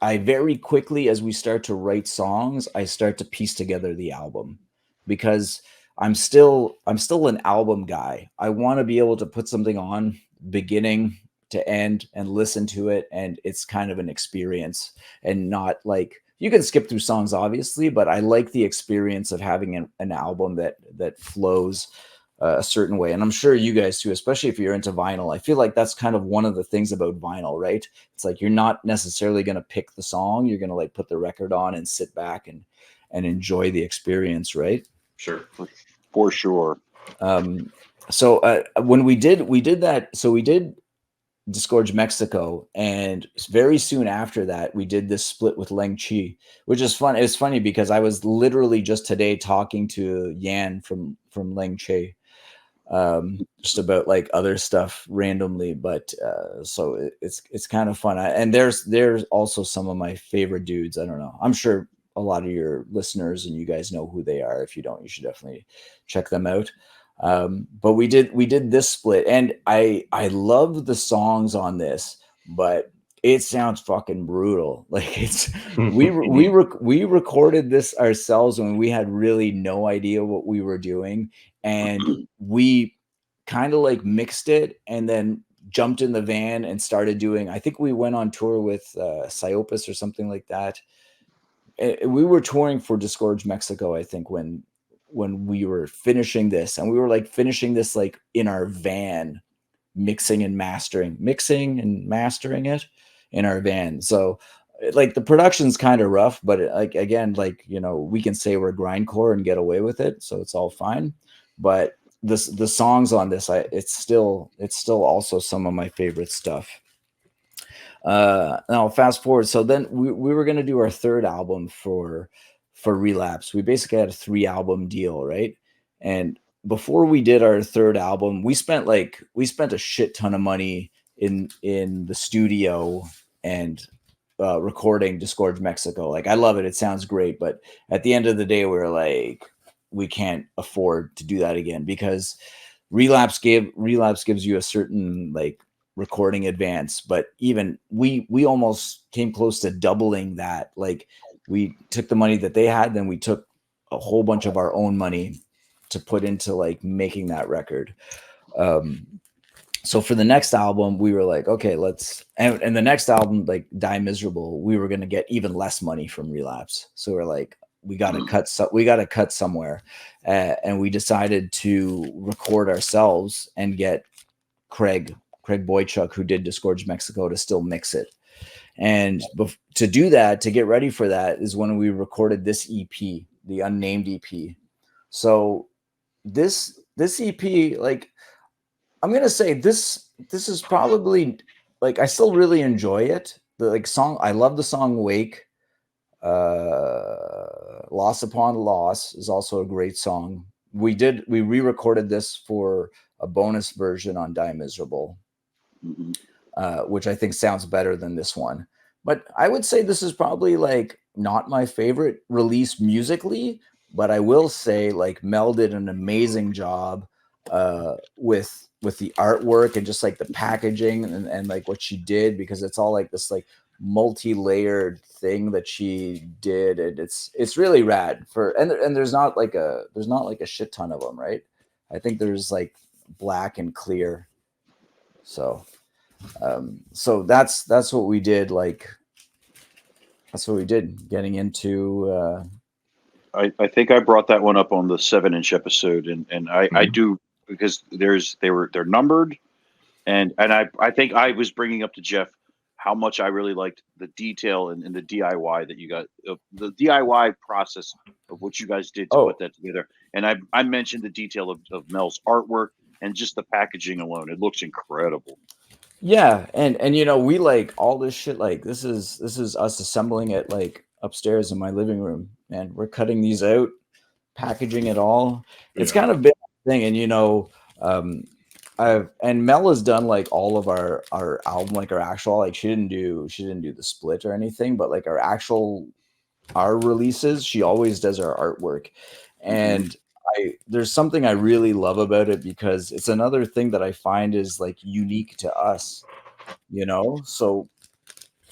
I very quickly, as we start to write songs, I start to piece together the album because I'm still an album guy. I want to be able to put something on beginning to end and listen to it, and it's kind of an experience and not like you can skip through songs obviously, but I like the experience of having an album that flows a certain way. And I'm sure you guys too, especially if you're into vinyl. I feel like that's kind of one of the things about vinyl, right? It's like you're not necessarily going to pick the song. You're going to like put the record on and sit back and enjoy the experience, right? Sure. For sure. So when we did that, so we did Disgorge Mexico, and very soon after that we did this split with Leng Chi, which is fun. It's funny because I was literally just today talking to Yan from Leng Chi just about like other stuff randomly, but so it's kind of fun. And there's also some of my favorite dudes. I don't know, I'm sure a lot of your listeners and you guys know who they are. If you don't, you should definitely check them out. But we did this split, and I love the songs on this, but it sounds fucking brutal. Like we recorded this ourselves when we had really no idea what we were doing, and we kind of like mixed it and then jumped in the van and started doing. I think we went on tour with Psyopus or something like that. We were touring for Disgorge Mexico, I think, when we were finishing this, and we were like finishing this like in our van, mixing and mastering it in our van. So like the production's kind of rough, but like again, like, you know, we can say we're grindcore and get away with it, so it's all fine. But the songs on this, it's still also some of my favorite stuff. Now fast forward, so then we were going to do our third album for Relapse. We basically had a 3-album deal, right? And before we did our third album, we spent a shit ton of money in the studio and recording Disgorge Mexico. Like, I love it, it sounds great, but at the end of the day, we were like, we can't afford to do that again, because Relapse gives you a certain like recording advance, but even we almost came close to doubling that. Like, we took the money that they had, then we took a whole bunch of our own money to put into like making that record. So for the next album, we were like, okay, and the next album, like Die Miserable, we were going to get even less money from Relapse. So we're like, we got to cut somewhere. And we decided to record ourselves and get Craig Boychuk, who did Disgorge Mexico, to still mix it. And to do that, to get ready for that, is when we recorded this EP, the unnamed EP. So this EP, like, I'm gonna say this is probably, like, I still really enjoy it. The like song, I love the song Wake. Loss Upon Loss is also a great song. We re-recorded this for a bonus version on Die Miserable, which I think sounds better than this one. But I would say this is probably like not my favorite release musically, but I will say like Mel did an amazing job with the artwork and just like the packaging and like what she did, because it's all like this like multi-layered thing that she did, and it's really rad. And there's not like a shit ton of them, right? I think there's like black and clear. So that's what we did. Like, that's what we did getting into I think I brought that one up on the 7-inch episode, and I do, because they're numbered, and I think I was bringing up to Jeff how much I really liked the detail and the DIY that you got, the DIY process of what you guys did to put that together. And I mentioned the detail of Mel's artwork and just the packaging alone. It looks incredible. Yeah, and you know, we like all this shit. Like, this is us assembling it like upstairs in my living room, and we're cutting these out, packaging it all. It's kind of been a thing. And you know, and Mel has done like all of our album, like our actual, like she didn't do the split or anything, but like our releases, she always does our artwork. And there's something I really love about it, because it's another thing that I find is like unique to us, you know? So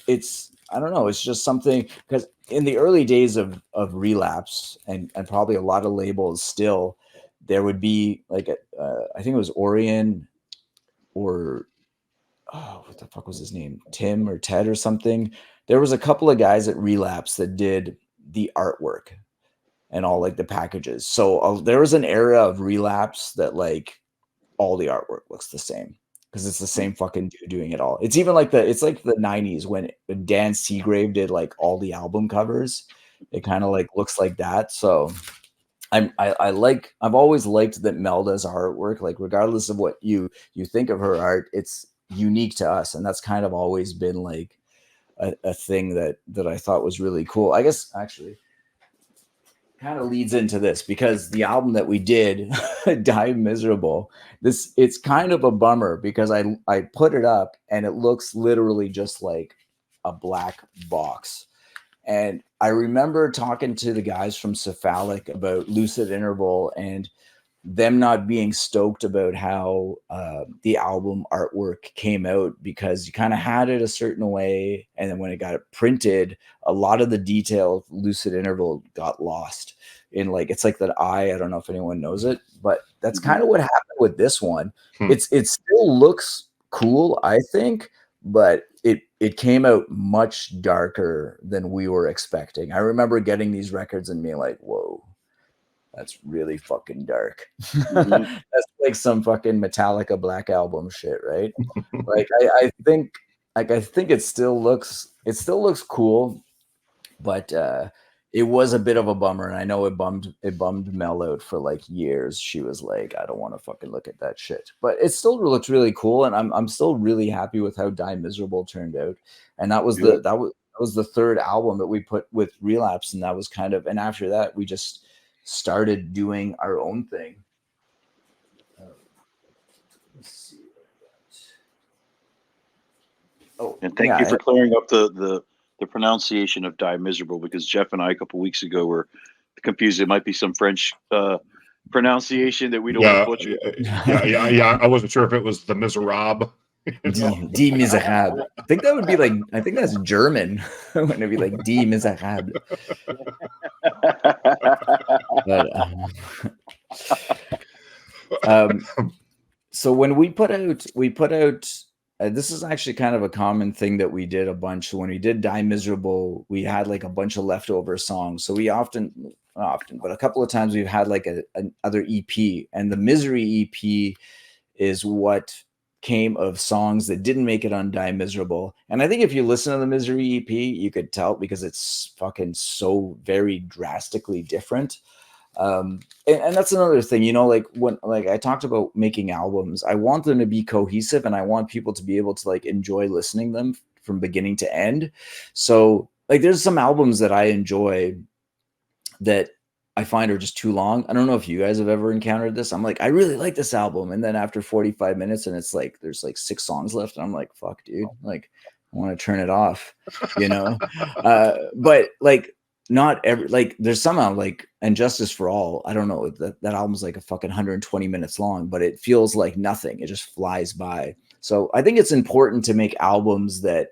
I don't know, it's just something, because in the early days of Relapse, and probably a lot of labels still, there would be like I think it was Orion, or what the fuck was his name? Tim or Ted or something. There was a couple of guys at Relapse that did the artwork and all like the packages. So there was an era of Relapse that like all the artwork looks the same, because it's the same fucking dude doing it all. It's even like the 90s when Dan Seagrave did like all the album covers. It kind of like looks like that. So I've always liked that Mel does artwork, like regardless of what you think of her art, it's unique to us. And that's kind of always been like a thing that I thought was really cool. I guess actually kind of leads into this, because the album that we did, Die Miserable, it's kind of a bummer, because I put it up and it looks literally just like a black box. And I remember talking to the guys from Cephalic about Lucid Interval, and them not being stoked about how the album artwork came out, because you kind of had it a certain way, and then when it got printed, a lot of the detail of Lucid Interval got lost in, like, it's like that eye. I don't know if anyone knows it, but that's kind of what happened with this one. It still looks cool, I think, but it came out much darker than we were expecting. I remember getting these records and being like, whoa, that's really fucking dark. That's like some fucking Metallica Black Album shit, right? Like I think it still looks cool, but it was a bit of a bummer, and I know it bummed Mel out for like years. She was like, I don't want to fucking look at that shit. But it still looks really cool, and I'm still really happy with how Die Miserable turned out. And that was that was the third album that we put with Relapse, and that was kind of, and after that we just started doing our own thing. Let's see. Oh, and thank you for clearing up the pronunciation of Die Miserable, because Jeff and I a couple weeks ago were confused. It might be some French pronunciation that we don't want to butcher. Yeah. I wasn't sure if it was the Miserable. Die Miserable. I think that would be like, I think that's German. When it'd be like Die Miserable. But, so when we put out this is actually kind of a common thing that we did a bunch. When we did Die Miserable, we had like a bunch of leftover songs. So we not often, but a couple of times we've had like another EP, and the Misery EP is what came of songs that didn't make it on Die Miserable. And I think if you listen to the Misery EP, you could tell, because it's fucking so very drastically different. And that's another thing, you know, like when, like I talked about making albums, I want them to be cohesive, and I want people to be able to like enjoy listening them from beginning to end. So like there's some albums that I enjoy that I find are just too long. I don't know if you guys have ever encountered this. I'm like, I really like this album, and then after 45 minutes and it's like there's like 6 songs left, and I'm like, fuck, dude, like I want to turn it off, you know. But like not every, like there's somehow like And Justice for All, I don't know, that album's like a fucking 120 minutes long, but it feels like nothing. It just flies by. So I think it's important to make albums that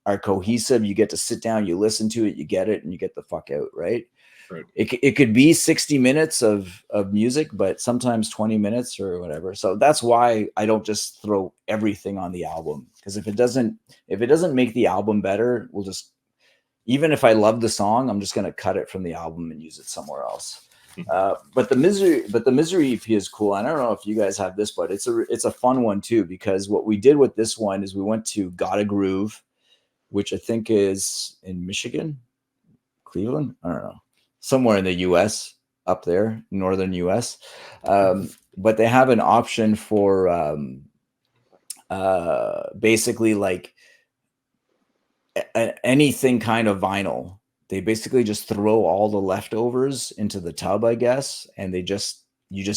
are cohesive. You get to sit down, you listen to it, you get it, and you get the fuck out, right? Right. It could be 60 minutes of music, but sometimes 20 minutes or whatever. So that's why I don't just throw everything on the album, because if it doesn't make the album better, we'll just, even if I love the song, I'm just going to cut it from the album and use it somewhere else. But the Misery EP is cool. I don't know if you guys have this, but it's a fun one too, because what we did with this one is we went to Gotta Groove, which I think is in Michigan, Cleveland, I don't know, somewhere in the US, up there, northern US. But they have an option for basically like anything kind of vinyl. They basically just throw all the leftovers into the tub, I guess, and you just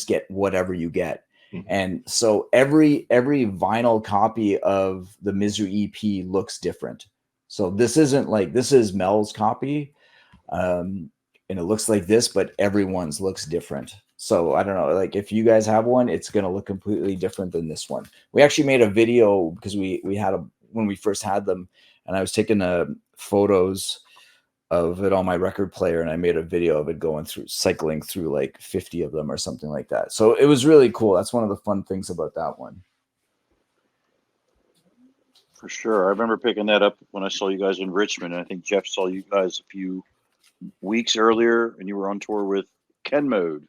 get whatever you get. And so every vinyl copy of the Misery EP looks different. So this is Mel's copy, and it looks like this, but everyone's looks different. So I don't know, like if you guys have one, it's going to look completely different than this one. We actually made a video because we had when we first had them, and I was taking photos of it on my record player, and I made a video of it cycling through like 50 of them or something like that. So it was really cool. That's one of the fun things about that one. For sure. I remember picking that up when I saw you guys in Richmond. And I think Jeff saw you guys a few weeks earlier, and you were on tour with Ken Mode.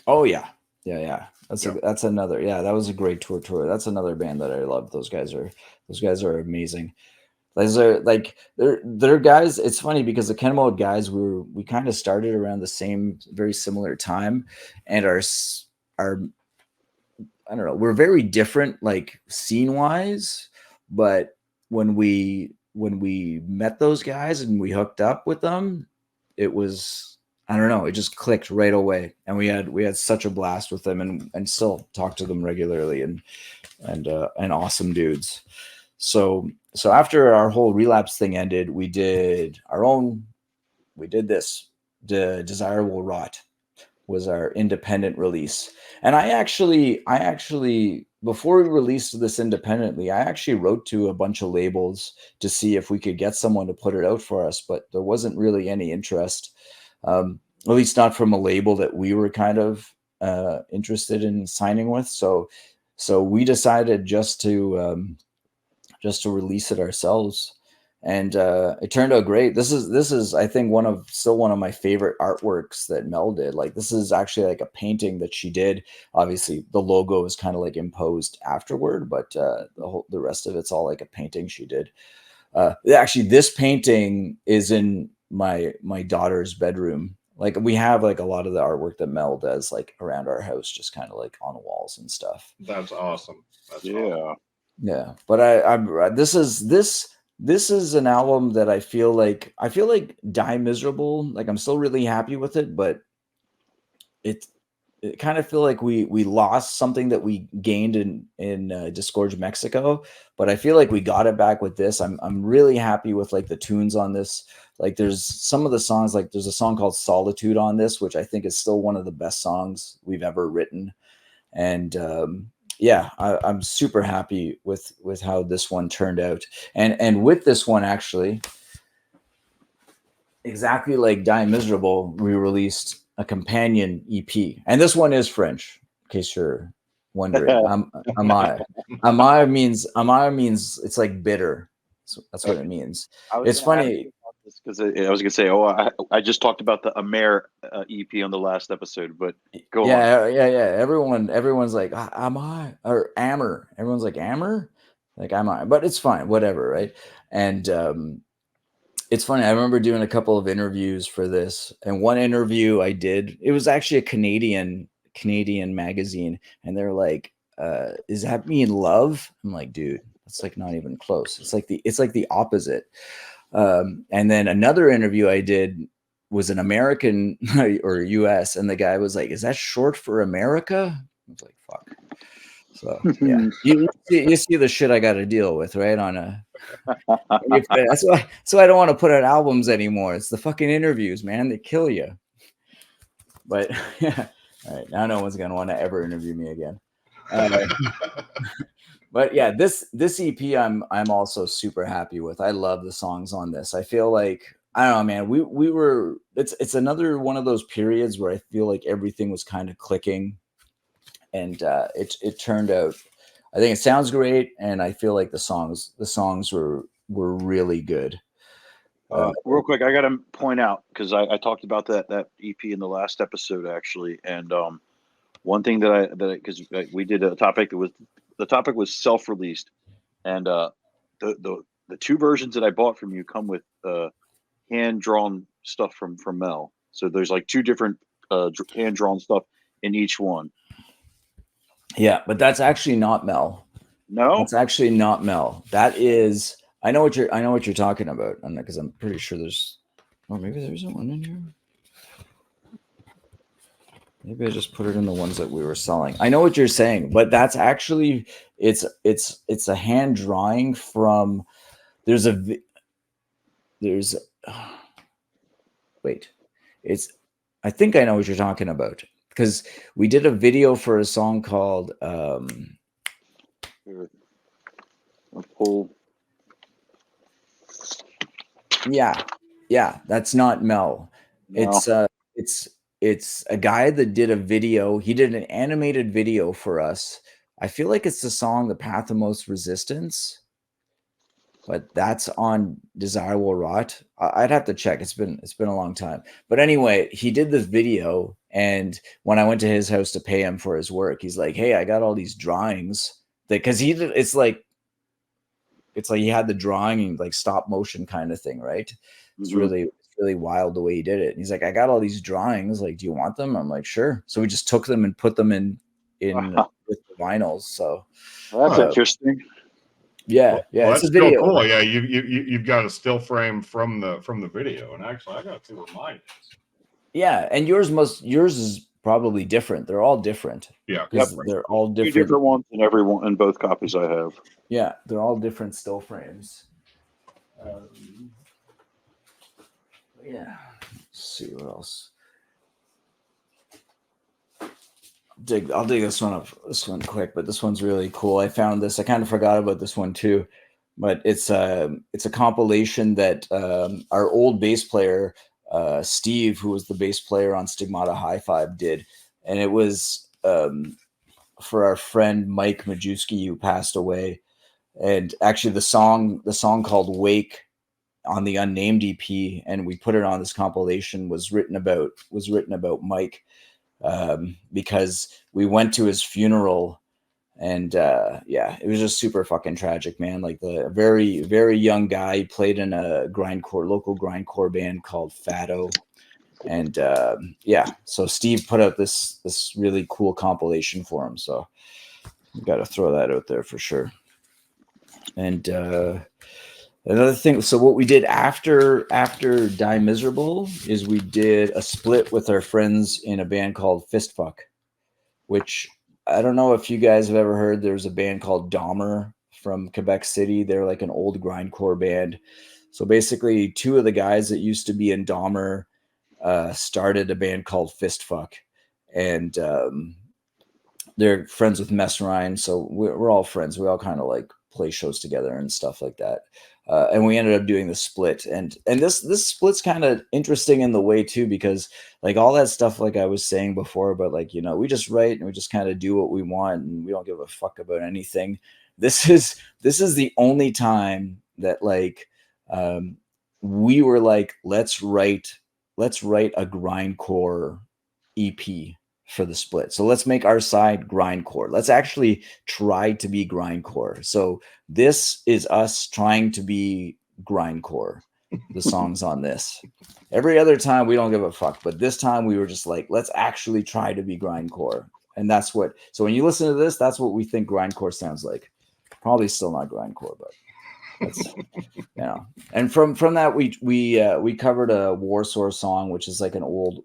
Oh yeah. That's another. Yeah, that was a great tour. That's another band that I love. Those guys are amazing. Those are like they're guys. It's funny because the Ken Mode guys, we kind of started around the same, very similar time, and our I don't know, we're very different like scene wise, but when we met those guys and we hooked up with them, it was, I don't know, it just clicked right away, and we had such a blast with them, and still talk to them regularly, and awesome dudes. So after our whole Relapse thing ended, we did this, the Desire Will Rot. was our independent release. And I actually before we released this independently, I actually wrote to a bunch of labels to see if we could get someone to put it out for us, but there wasn't really any interest, at least not from a label that we were kind of interested in signing with. So we decided just to release it ourselves, and it turned out great. This is I think still one of my favorite artworks that Mel did. Like, this is actually like a painting that she did. Obviously the logo is kind of like imposed afterward, but the rest of it's all like a painting she did. Actually, this painting is in my daughter's bedroom. Like, we have like a lot of the artwork that Mel does like around our house, just kind of like on the walls and stuff. That's awesome. Yeah. Yeah, but this is an album that I feel like Die Miserable. Like, I'm still really happy with it, but it kind of feel like we lost something that we gained in Disgorge Mexico, but I feel like we got it back with this. I'm really happy with like the tunes on this. Like, there's some of the songs, like there's a song called Solitude on this, which I think is still one of the best songs we've ever written. And yeah, I'm super happy with how this one turned out. And with this one, actually, exactly like Die Miserable, we released a companion EP. And this one is French, in case you're wondering. Amar means it's like bitter. So that's what it means. It's funny because I was gonna say, I just talked about the Amer EP on the last episode, but go on. Yeah. Everyone's like Amar or Ammer. Everyone's like Ammer, like Amar, but it's fine, whatever, right? And it's funny. I remember doing a couple of interviews for this, and one interview I did, it was actually a Canadian magazine, and they're like, "Is that mean love?" I'm like, "Dude, that's like not even close. It's like the opposite." And then another interview I did was an American or US, and the guy was like, "Is that short for America?" I was like, "Fuck." So yeah, you see the shit I got to deal with, right? That's why I don't want to put out albums anymore. It's the fucking interviews, man. They kill you. But yeah, all right, now no one's gonna want to ever interview me again. But yeah, this EP I'm also super happy with. I love the songs on this. I feel like, I don't know, man. We were it's another one of those periods where I feel like everything was kind of clicking, and it turned out. I think it sounds great, and I feel like the songs were really good. Real quick, I got to point out, because I talked about that EP in the last episode actually, and one thing because we did a topic the topic was self-released, and the two versions that I bought from you come with hand drawn stuff from Mel. So there's like two different hand drawn stuff in each one. Yeah, but that's actually not Mel. No, that's actually not Mel. That is, I know what you're talking about, because I'm pretty sure there's. Oh, maybe there's one in here. Maybe I just put it in the ones that we were selling. I know what you're saying, but that's actually it's a hand drawing from. Wait, I think I know what you're talking about, because we did a video for a song called yeah, that's not Mel. No. It's a guy that did a video. He did an animated video for us. I feel like it's the song "The Path of Most Resistance," but that's on Desirable Rot. I'd have to check. It's been a long time. But anyway, he did this video, and when I went to his house to pay him for his work, he's like, "Hey, I got all these drawings." Because it's like he had the drawing, like stop motion kind of thing, right? It's really wild the way he did it. And he's like, "I got all these drawings. Like, do you want them?" I'm like, "Sure." So we just took them and put them in with the vinyls. So that's interesting. Yeah, well, it's that's a video. Still cool. Yeah, you've got a still frame from the video, and actually, I got to see what mine is. Yeah, and yours is probably different. They're all different. Yeah, because they're all different. Two different ones in both copies I have. Yeah, they're all different still frames. Yeah. Let's see what else. I'll dig this one up, this one quick, but this one's really cool. I found this. I kind of forgot about this one too, but it's a compilation that our old bass player Steve, who was the bass player on Stigmata High Five, did, and it was for our friend Mike Majewski, who passed away. And actually, the song called "Wake" on the Unnamed EP, and we put it on this compilation, was written about Mike, because we went to his funeral, and yeah, it was just super fucking tragic, man. Like, the very, very young guy, he played in a local grindcore band called Fado. And yeah, so Steve put out this really cool compilation for him, so you got to throw that out there for sure. And another thing, so what we did after Die Miserable is we did a split with our friends in a band called Fistfuck, which I don't know if you guys have ever heard. There's a band called Dahmer from Quebec City. They're like an old grindcore band. So basically, two of the guys that used to be in Dahmer started a band called Fistfuck, and they're friends with Mess Ryan. So we're all friends. We all kind of like play shows together and stuff like that. And we ended up doing the split, and this split's kind of interesting in the way too, because like all that stuff, like I was saying before, but like, you know, we just write and we just kind of do what we want, and we don't give a fuck about anything. This is the only time that like we were like, let's write a grindcore EP for the split. So let's make our side grindcore. Let's actually try to be grindcore. So this is us trying to be grindcore. The songs on this. Every other time we don't give a fuck, but this time we were just like, let's actually try to be grindcore. And that's what. So when you listen to this, that's what we think grindcore sounds like. Probably still not grindcore, but that's, you know. And from that we covered a Warsaw song, which is like an old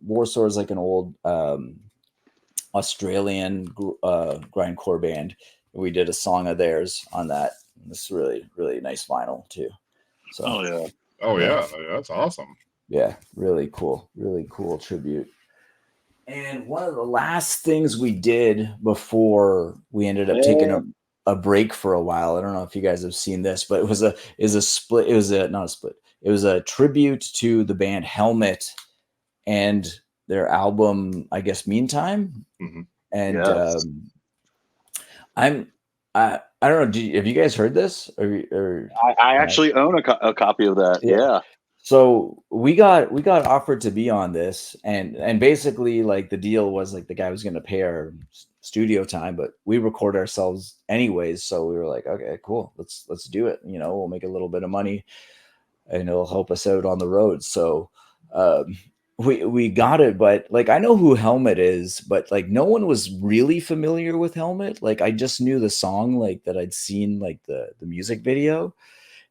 Australian grindcore band. We did a song of theirs on that. This is really, really nice vinyl too. So yeah, that's awesome. Yeah, really cool tribute. And one of the last things we did before we ended up taking a break for a while, I don't know if you guys have seen this, but it was a split. It was not a split. It was a tribute to the band Helmet and their album, I guess, Meantime. Mm-hmm. And yes. I don't know. Have you guys heard this? I actually own a copy of that. Yeah. So we got offered to be on this, and basically like the deal was like the guy was going to pay our studio time, but we record ourselves anyways. So we were like, okay, cool, let's do it. You know, we'll make a little bit of money, and it'll help us out on the road. So we got it, but like I know who Helmet is, but like no one was really familiar with Helmet. Like I just knew the song, like that I'd seen like the music video,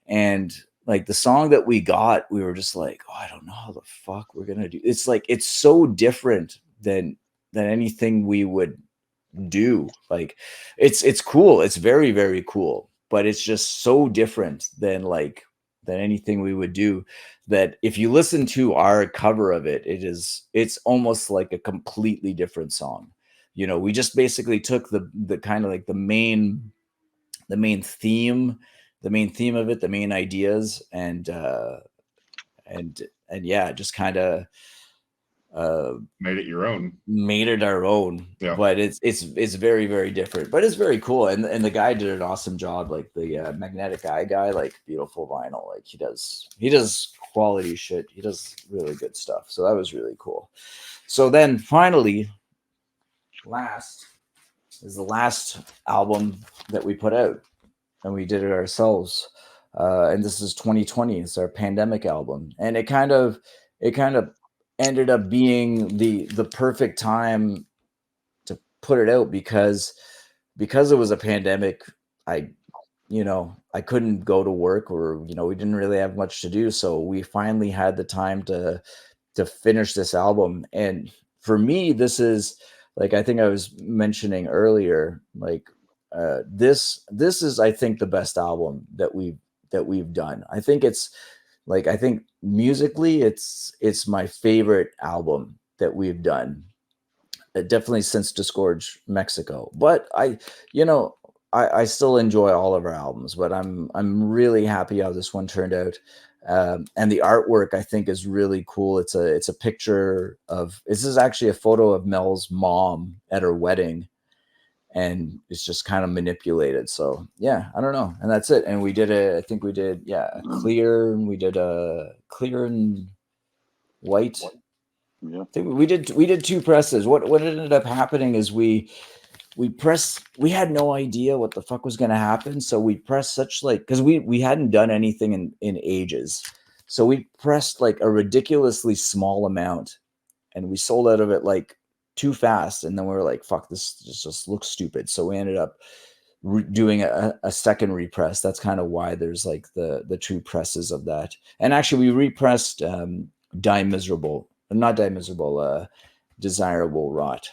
and like the song that we got, we were just like, oh, I don't know how the fuck we're gonna do. It's like it's so different than anything we would do. Like it's cool. It's very, very cool, but it's just so different than anything we would do, that if you listen to our cover of it, it's almost like a completely different song. You know, we just basically took the kind of like the main theme of it, the main ideas, and yeah, just kind of made it your own. Made it our own. Yeah. But it's very, very different, but it's very cool. And the guy did an awesome job. Like the Magnetic Eye guy, like beautiful vinyl. Like he does quality shit. He does really good stuff. So that was really cool. So then finally, the last album that we put out, and we did it ourselves. And this is 2020. It's our pandemic album, and it kind of ended up being the perfect time to put it out, because it was a pandemic. I couldn't go to work, or we didn't really have much to do, so we finally had the time to finish this album. And for me, this is, like I think I was mentioning earlier, like this is, I think, the best album that we've done. I think it's like, I think musically it's my favorite album that we've done. definitely since Disgorge Mexico. But I still enjoy all of our albums, but I'm really happy how this one turned out. And the artwork I think is really cool. It's a picture of, this is actually a photo of Mel's mom at her wedding, and it's just kind of manipulated. So yeah, I don't know. And that's it. And we did I think we did, a clear, and we did a clear and white. Yeah. I think we did 2 presses. What ended up happening is we had no idea what the fuck was going to happen, so we pressed such, like, because we hadn't done anything in ages, so we pressed like a ridiculously small amount, and we sold out of it like too fast, and then we were like, fuck, this just looks stupid, so we ended up doing a second repress. That's kind of why there's like the 2 presses of that. And actually we repressed Die Miserable, not Die Miserable, Desirable Rot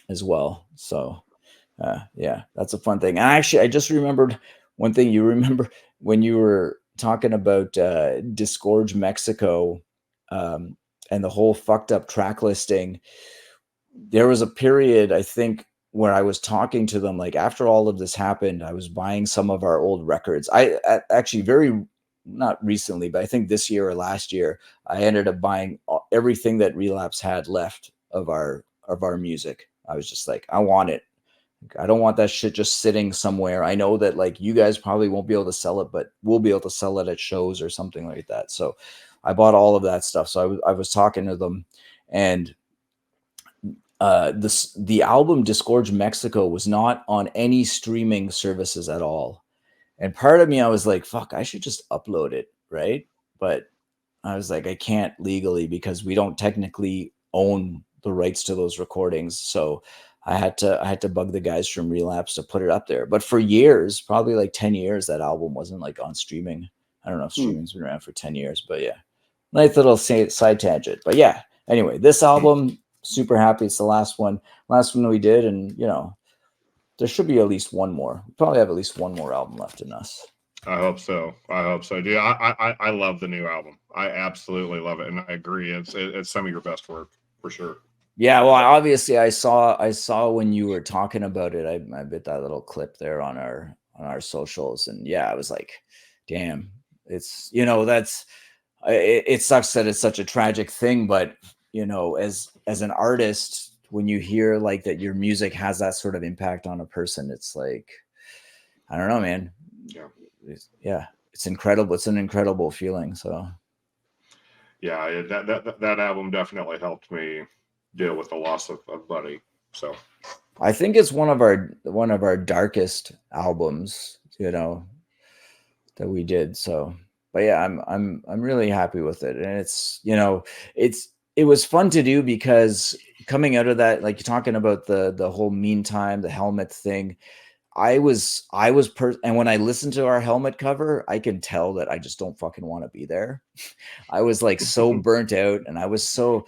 as well. So yeah, that's a fun thing. And actually, I just remembered one thing. You remember when you were talking about Disgorge Mexico, and the whole fucked up track listing? There was a period, I think, where I was talking to them, like after all of this happened, I was buying some of our old records. Actually very, not recently, but I think this year or last year, I ended up buying everything that Relapse had left of our music. I was just like, I want it. I don't want that shit just sitting somewhere. I know that like you guys probably won't be able to sell it, but we'll be able to sell it at shows or something like that. So I bought all of that stuff. So I was talking to them, and the album Disgorge Mexico was not on any streaming services at all. And part of me, I was like, fuck, I should just upload it, right? But I was like, I can't legally because we don't technically own the rights to those recordings. So I had to bug the guys from Relapse to put it up there. But for years, probably like 10 years, that album wasn't like on streaming. I don't know if streaming's been around for 10 years, but yeah. Nice little side tangent. But yeah, anyway, this album, super happy. It's the last one we did. And, there should be at least one more. We probably have at least one more album left in us. I hope so. Dude, I love the new album. I absolutely love it, and I agree. It's some of your best work for sure. Yeah, well, obviously, I saw when you were talking about it. I bit that little clip there on our socials, and yeah, I was like, damn, it's that's it sucks that it's such a tragic thing, but as an artist, when you hear like that your music has that sort of impact on a person, it's like, I don't know, man. Yeah, it's incredible. It's an incredible feeling. So yeah, that album definitely helped me deal with the loss of Buddy. So I think it's one of our darkest albums, that we did. So, but yeah, I'm really happy with it, and it's it was fun to do because coming out of that, like you're talking about the whole meantime, the helmet thing. And when I listen to our helmet cover, I can tell that I just don't fucking want to be there. I was like so burnt out, and I was so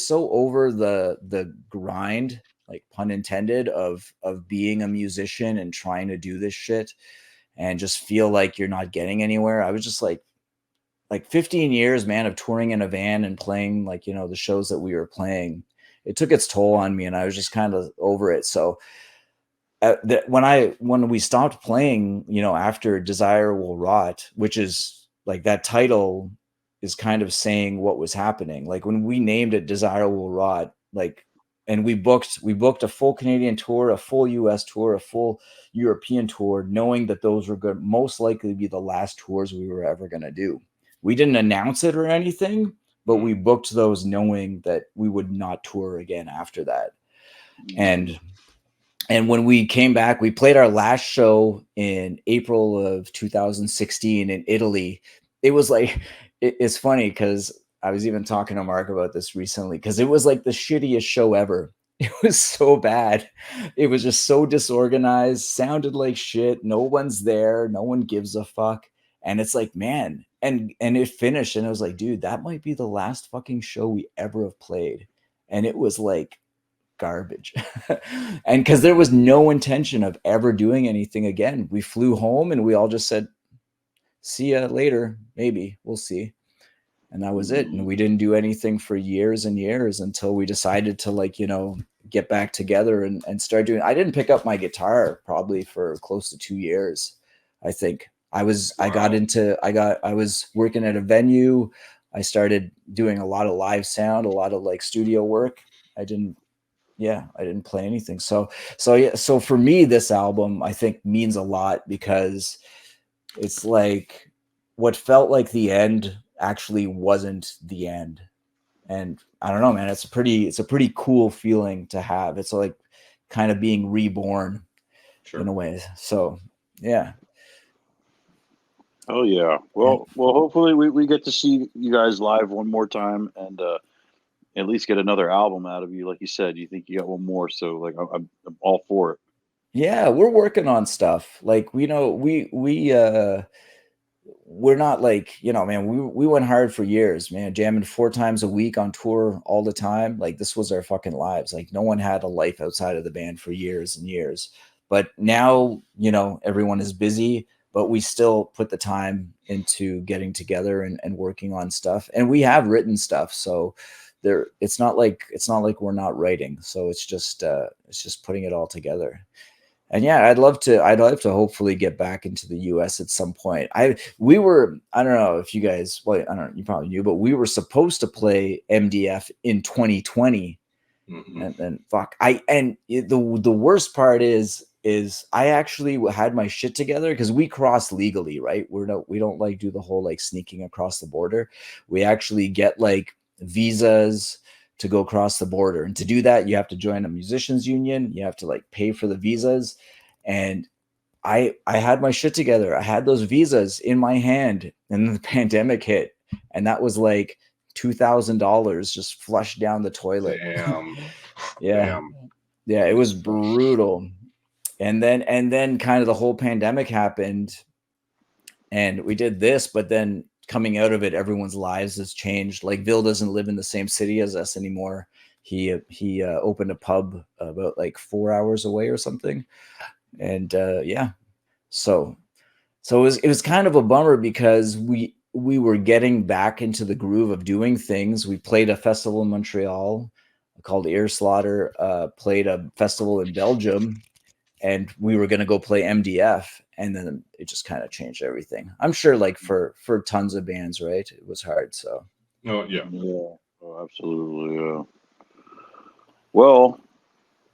over the grind, like pun intended, of being a musician and trying to do this shit and just feel like you're not getting anywhere. I was just like 15 years, man, of touring in a van and playing like, the shows that we were playing. It took its toll on me, and I was just kind of over it. So when we stopped playing, after Desire Will Rot, which is like, that title is kind of saying what was happening. Like when we named it Desire Will Rot, like, and we booked a full Canadian tour, a full US tour, a full European tour, knowing that those were going to most likely be the last tours we were ever going to do. We didn't announce it or anything, but we booked those knowing that we would not tour again after that. And when we came back, we played our last show in April of 2016 in Italy. It was like, it's funny because I was even talking to Mark about this recently, because it was like the shittiest show ever. It was so bad. It was just so disorganized, sounded like shit. No one's there. No one gives a fuck. And it's like, man, and it finished, and it was like, dude, that might be the last fucking show we ever have played. And it was like garbage. And because there was no intention of ever doing anything again. We flew home and we all just said, see ya later. Maybe we'll see. and that was it. And we didn't do anything for years and years until we decided to, like, you know, get back together and start doing. I didn't pick up my guitar probably for close to 2 years. I think I was working at a venue. I started doing a lot of live sound, a lot of like studio work. I didn't play anything. So for me, this album, I think, means a lot because it's like what felt like the end actually wasn't the end. And I don't know, man, it's a pretty cool feeling to have. It's like kind of being reborn in a way. So yeah. Oh yeah. Well, hopefully we get to see you guys live one more time and at least get another album out of you. Like you said, you think you got one more, so like I'm all for it. Yeah, we're working on stuff. Like, we know we're not like, you know, man, we went hard for years, man, jamming 4 times a week on tour all the time. Like, this was our fucking lives. Like, no one had a life outside of the band for years and years. But now, you know, everyone is busy, but we still put the time into getting together and working on stuff. And we have written stuff. So it's not like we're not writing. So it's just putting it all together. And yeah, I'd love to hopefully get back into the US at some point. I don't know if you guys, well, I don't know, you probably knew, but we were supposed to play MDF in 2020. Mm-hmm. And then the worst part is I actually had my shit together because we cross legally, right? We don't like do the whole like sneaking across the border. We actually get like visas to go across the border. And to do that, you have to join a musicians union. You have to like pay for the visas. And I had my shit together. I had those visas in my hand, and then the pandemic hit. And that was like $2,000 just flushed down the toilet. Damn. Yeah. Damn. Yeah, it was brutal. And then kind of the whole pandemic happened, and we did this, but then coming out of it, everyone's lives has changed. Like, Bill doesn't live in the same city as us anymore. He opened a pub about like 4 hours away or something. And yeah. So it was kind of a bummer because we were getting back into the groove of doing things. We played a festival in Montreal called Ear Slaughter, played a festival in Belgium, and we were going to go play MDF, and then it just kind of changed everything. I'm sure, like for tons of bands, right? It was hard. So. Oh yeah. Yeah. Oh, absolutely. Yeah. Well,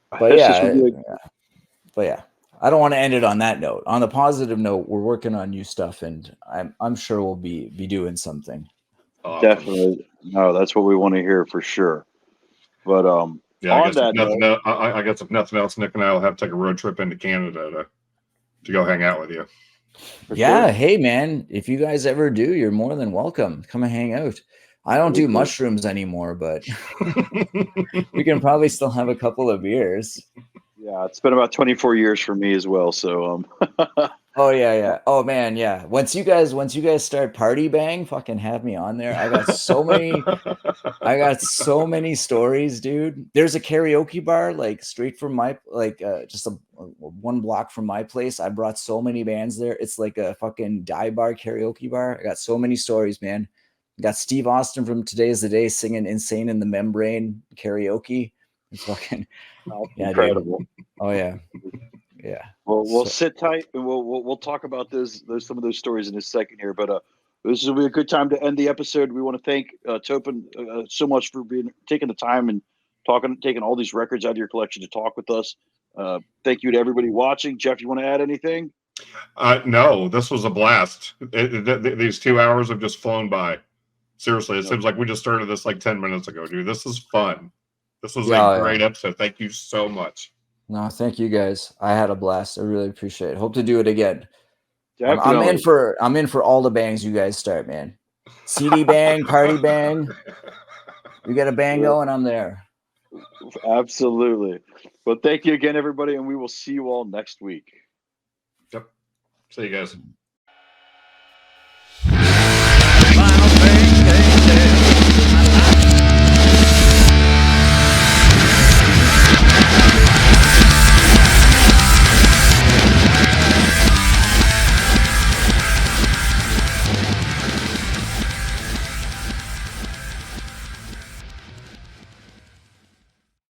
But yeah, I don't want to end it on that note. On the positive note, we're working on new stuff, and I'm sure we'll be doing something. Awesome. Definitely. No, that's what we want to hear for sure. But yeah, on that note, I guess if nothing else, Nick and I will have to take a road trip into Canada to go hang out with you. Yeah, sure. Hey man, if you guys ever do, you're more than welcome. Come and hang out. I don't do mushrooms anymore, but we can probably still have a couple of beers. Yeah, it's been about 24 years for me as well. So Oh yeah. Oh man, yeah. Once you guys start Party Bang, fucking have me on there. I got so many stories, dude. There's a karaoke bar like straight from my just one block from my place. I brought so many bands there. It's like a fucking dive bar, karaoke bar. I got so many stories, man. I got Steve Austin from Today Is the Day singing Insane in the Membrane karaoke. It's fucking incredible. Dude. Oh yeah. Yeah. Well, we'll sit tight and we'll talk about some of those stories in a second here. But this will be a good time to end the episode. We want to thank Topon so much for taking the time and taking all these records out of your collection to talk with us. Thank you to everybody watching. Jeff, you want to add anything? No, this was a blast. These 2 hours have just flown by. Seriously, it seems like we just started this like 10 minutes ago, dude. This is fun. This was a great episode. Thank you so much. No, thank you guys. I had a blast. I really appreciate it. Hope to do it again. Definitely. I'm in for all the bangs you guys start, man. CD bang, party bang. We got a bang going, I'm there. Absolutely. Well, thank you again, everybody, and we will see you all next week. Yep. See you guys.